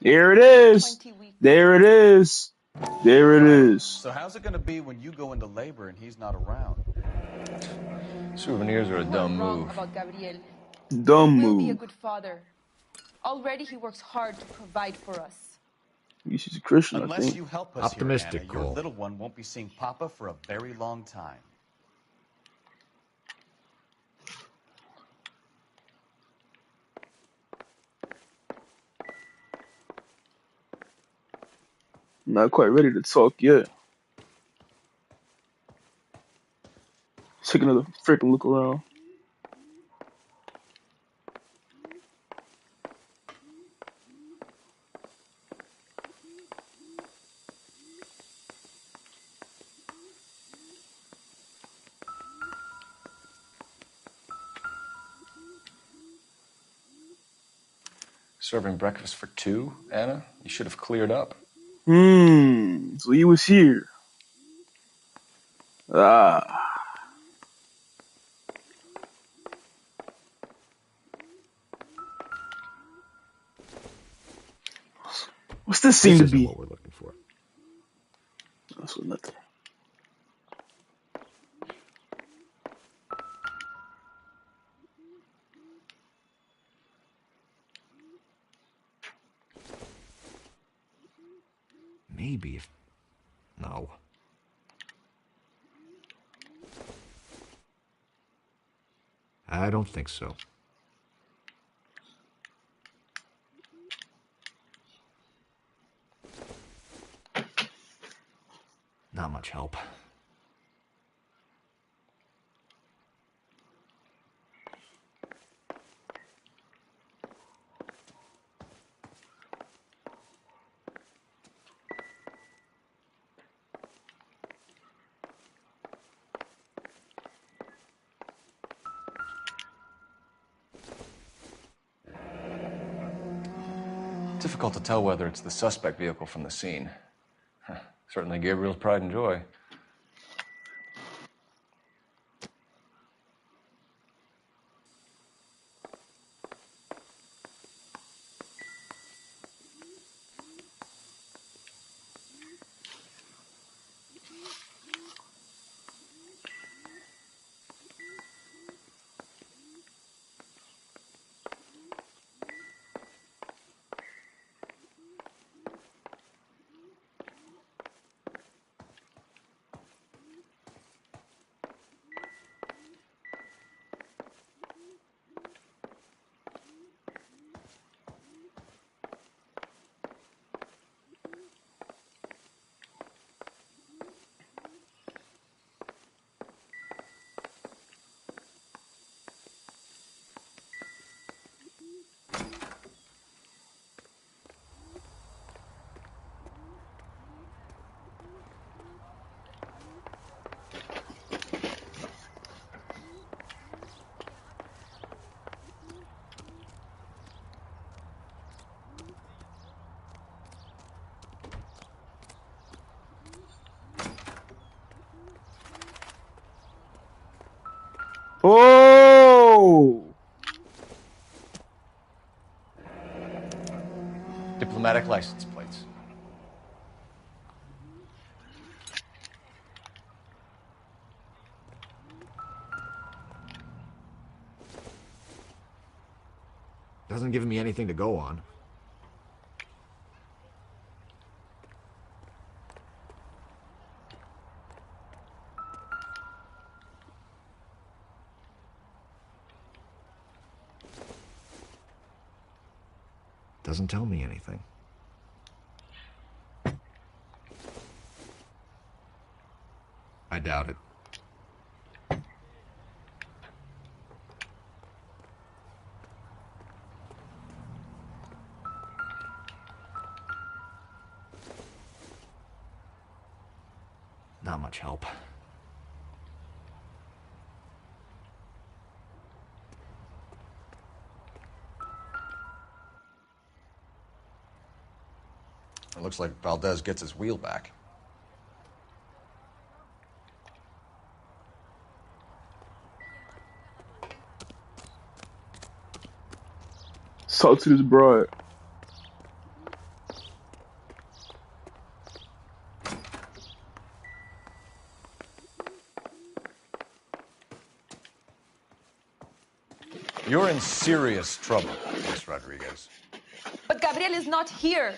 There it is. There it is. There it is. So how's it going to be when you go into labor and he's not around? Souvenirs are a dumb move. About Gabriel. Dumb He will be a move. good father. Already he works hard to provide for us. He's a Christian, I Unless think. you help us Optimistic here, Anna, your goal. little one won't be seeing Papa for a very long time. Not quite ready to talk yet. Take another freaking look around. Serving breakfast for 2, Anna? You should have cleared up. So he was here. Ah. What's this seem to be? What we're looking for. That's what nothing. Maybe if... No. I don't think so. Not much help. Difficult to tell whether it's the suspect vehicle from the scene. Certainly Gabriel's pride and joy. Oh! Diplomatic license plates. Doesn't give me anything to go on. Doesn't tell me anything. I doubt it. Not much help. It looks like Valdez gets his wheel back. Talk to this broad. You're in serious trouble, Miss Rodriguez. But Gabriel is not here.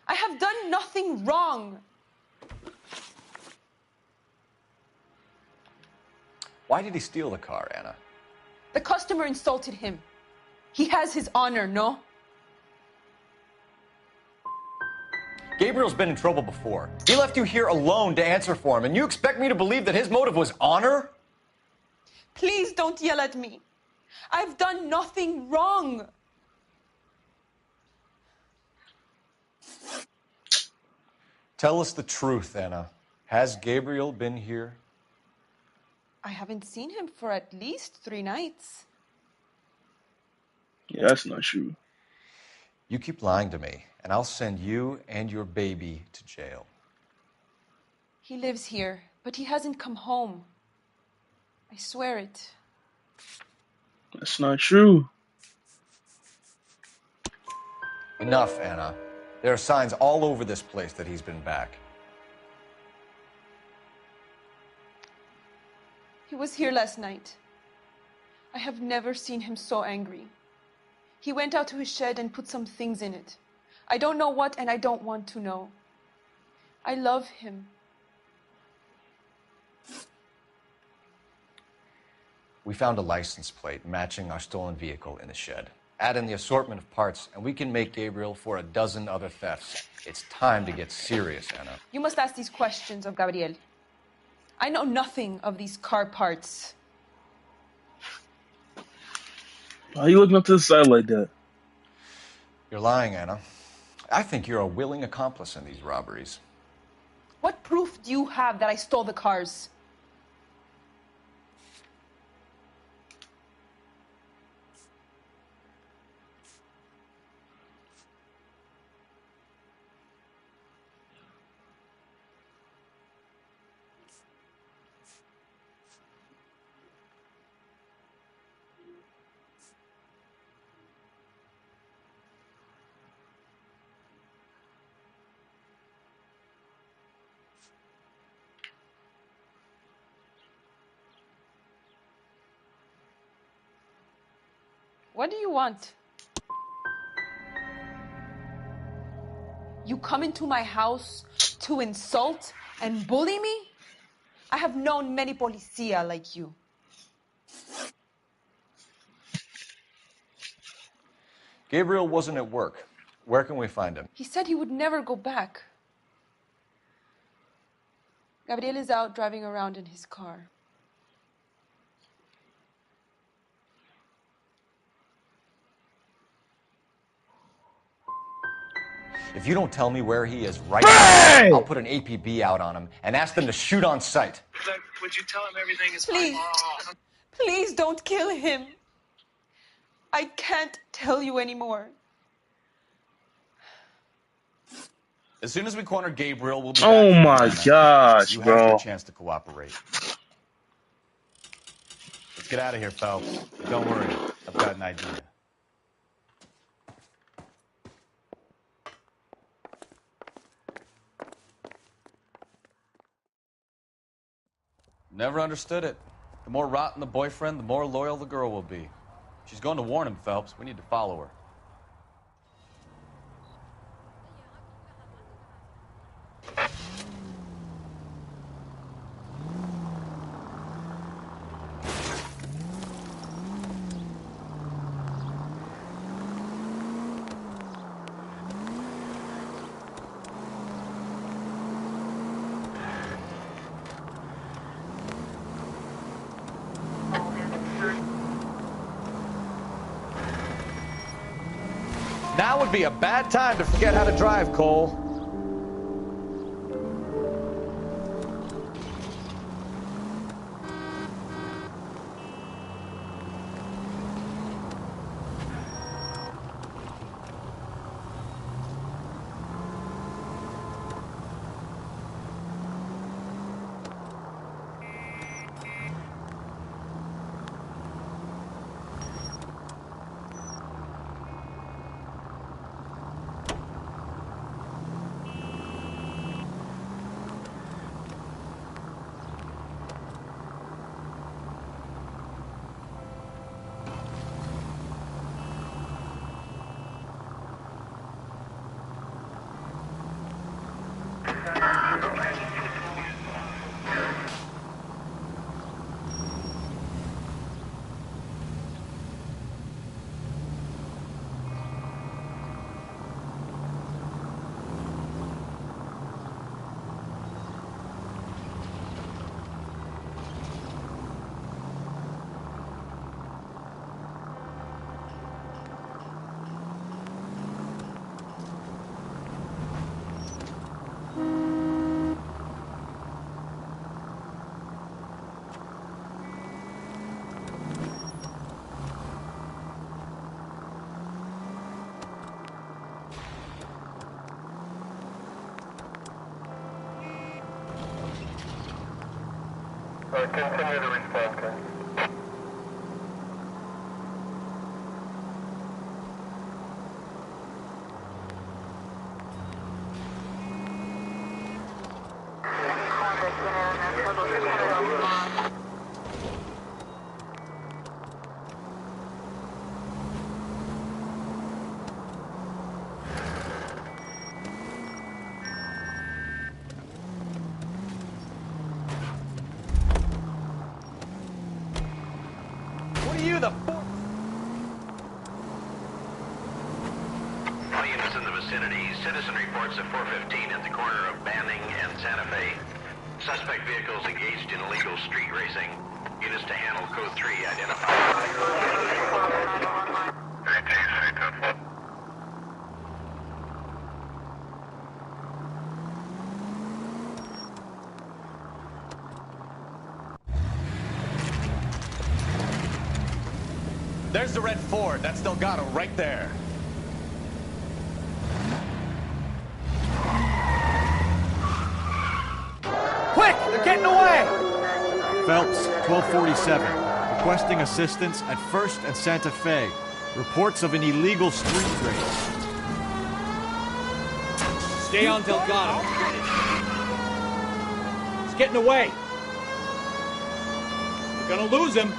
I have done nothing wrong. Why did he steal the car, Anna? The customer insulted him. He has his honor, no? Gabriel's been in trouble before. He left you here alone to answer for him, and you expect me to believe that his motive was honor? Please don't yell at me. I've done nothing wrong. Tell us the truth, Anna. Has Gabriel been here? I haven't seen him for at least 3 nights. Yeah, that's not true. You keep lying to me, and I'll send you and your baby to jail. He lives here, but he hasn't come home. I swear it. That's not true. Enough, Anna. There are signs all over this place that he's been back. He was here last night. I have never seen him so angry. He went out to his shed and put some things in it. I don't know what, and I don't want to know. I love him. We found a license plate matching our stolen vehicle in the shed. Add in the assortment of parts, and we can make Gabriel for a dozen other thefts. It's time to get serious, Anna. You must ask these questions of Gabriel. I know nothing of these car parts. Why are you looking up to the side like that? You're lying, Anna. I think you're a willing accomplice in these robberies. What proof do you have that I stole the cars? What do you want? You come into my house to insult and bully me? I have known many policia like you. Gabriel wasn't at work. Where can we find him? He said he would never go back. Gabriel is out driving around in his car. If you don't tell me where he is right now, I'll put an APB out on him and ask them to shoot on sight. Look, would you tell him everything is Please, fine? please don't kill him. I can't tell you anymore. As soon as we corner Gabriel, we'll be Oh back. my gosh, You bro. have the chance to cooperate. Let's get out of here, Phelps. Don't worry, I've got an idea. Never understood it. The more rotten the boyfriend, the more loyal the girl will be. She's going to warn him, Phelps. We need to follow her. Now would be a bad time to forget how to drive, Cole. Continue to respond, okay? All units in the vicinity, citizen reports at 415 at the corner of Banning and Santa Fe. Suspect vehicles engaged in illegal street racing. Units to handle code 3 identified. There's the red Ford. That's Delgado right there. Quick! They're getting away! Phelps, 1247. Requesting assistance at 1st and Santa Fe. Reports of an illegal street race. Stay on Delgado. He's getting away. We're gonna lose him.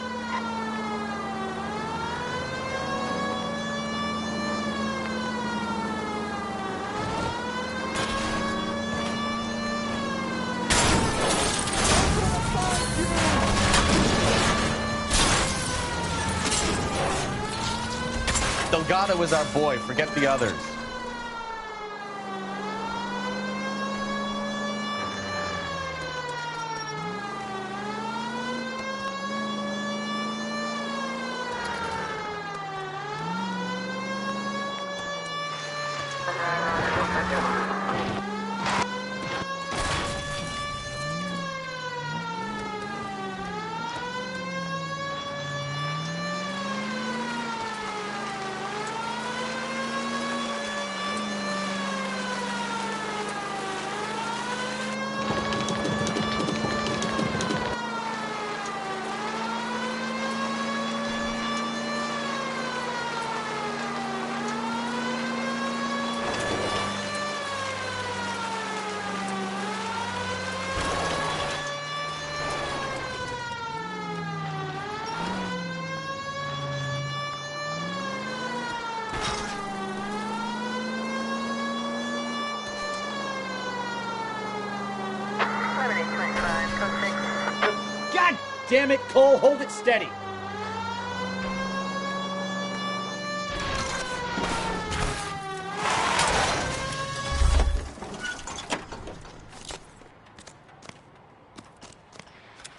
Delgado is our boy. Forget the others. Damn it, Cole, hold it steady.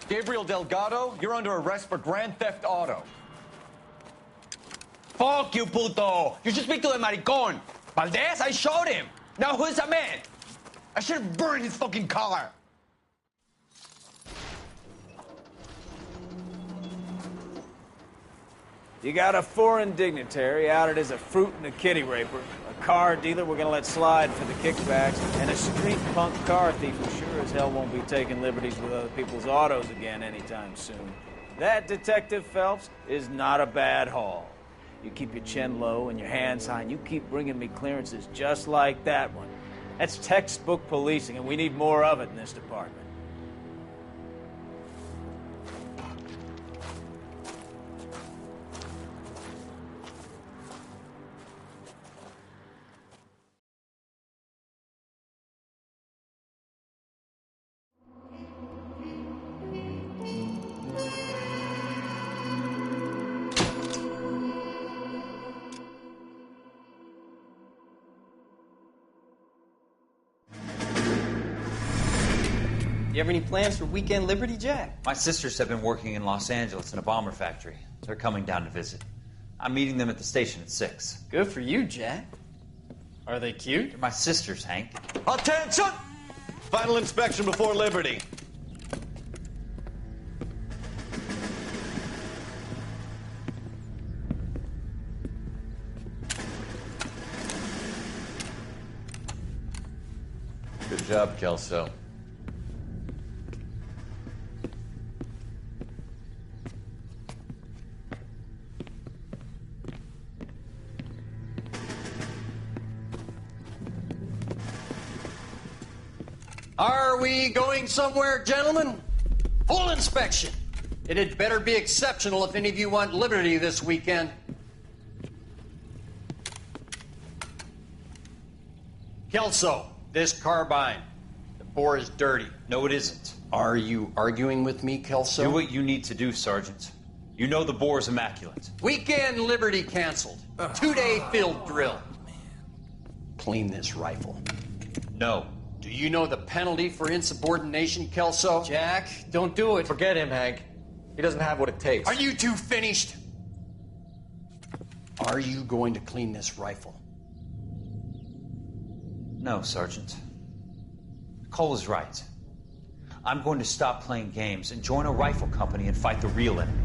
Gabriel Delgado, you're under arrest for Grand Theft Auto. Fuck you, puto! You should speak to the maricon. Valdez, I showed him. Now who's the man? I should have burned his fucking car. You got a foreign dignitary outed as a fruit and a kitty raper, a car dealer we're gonna let slide for the kickbacks, and a street punk car thief who sure as hell won't be taking liberties with other people's autos again anytime soon. That, Detective Phelps, is not a bad haul. You keep your chin low and your hands high, and you keep bringing me clearances just like that one. That's textbook policing, and we need more of it in this department. You have any plans for Weekend Liberty, Jack? My sisters have been working in Los Angeles in a bomber factory. They're coming down to visit. I'm meeting them at the station at 6. Good for you, Jack. Are they cute? They're my sisters, Hank. Attention! Final inspection before Liberty. Good job, Kelso. Are we going somewhere, gentlemen? Full inspection. It had better be exceptional if any of you want liberty this weekend. Kelso, this carbine. The bore is dirty. No, it isn't. Are you arguing with me, Kelso? Do what you need to do, Sergeant. You know the bore is immaculate. Weekend liberty canceled. 2-day field drill. Clean this rifle. No. Do you know the penalty for insubordination, Kelso? Jack, don't do it. Forget him, Hank. He doesn't have what it takes. Are you two finished? Are you going to clean this rifle? No, Sergeant. Cole is right. I'm going to stop playing games and join a rifle company and fight the real enemy.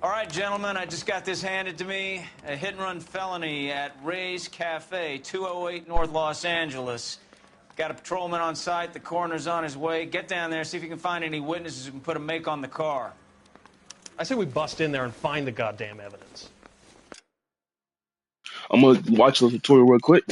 All right, gentlemen, I just got this handed to me. A hit-and-run felony at Ray's Cafe, 208 North Los Angeles. Got a patrolman on site. The coroner's on his way. Get down there, see if you can find any witnesses who can put a make on the car. I say we bust in there and find the goddamn evidence. I'm gonna watch the tutorial real quick.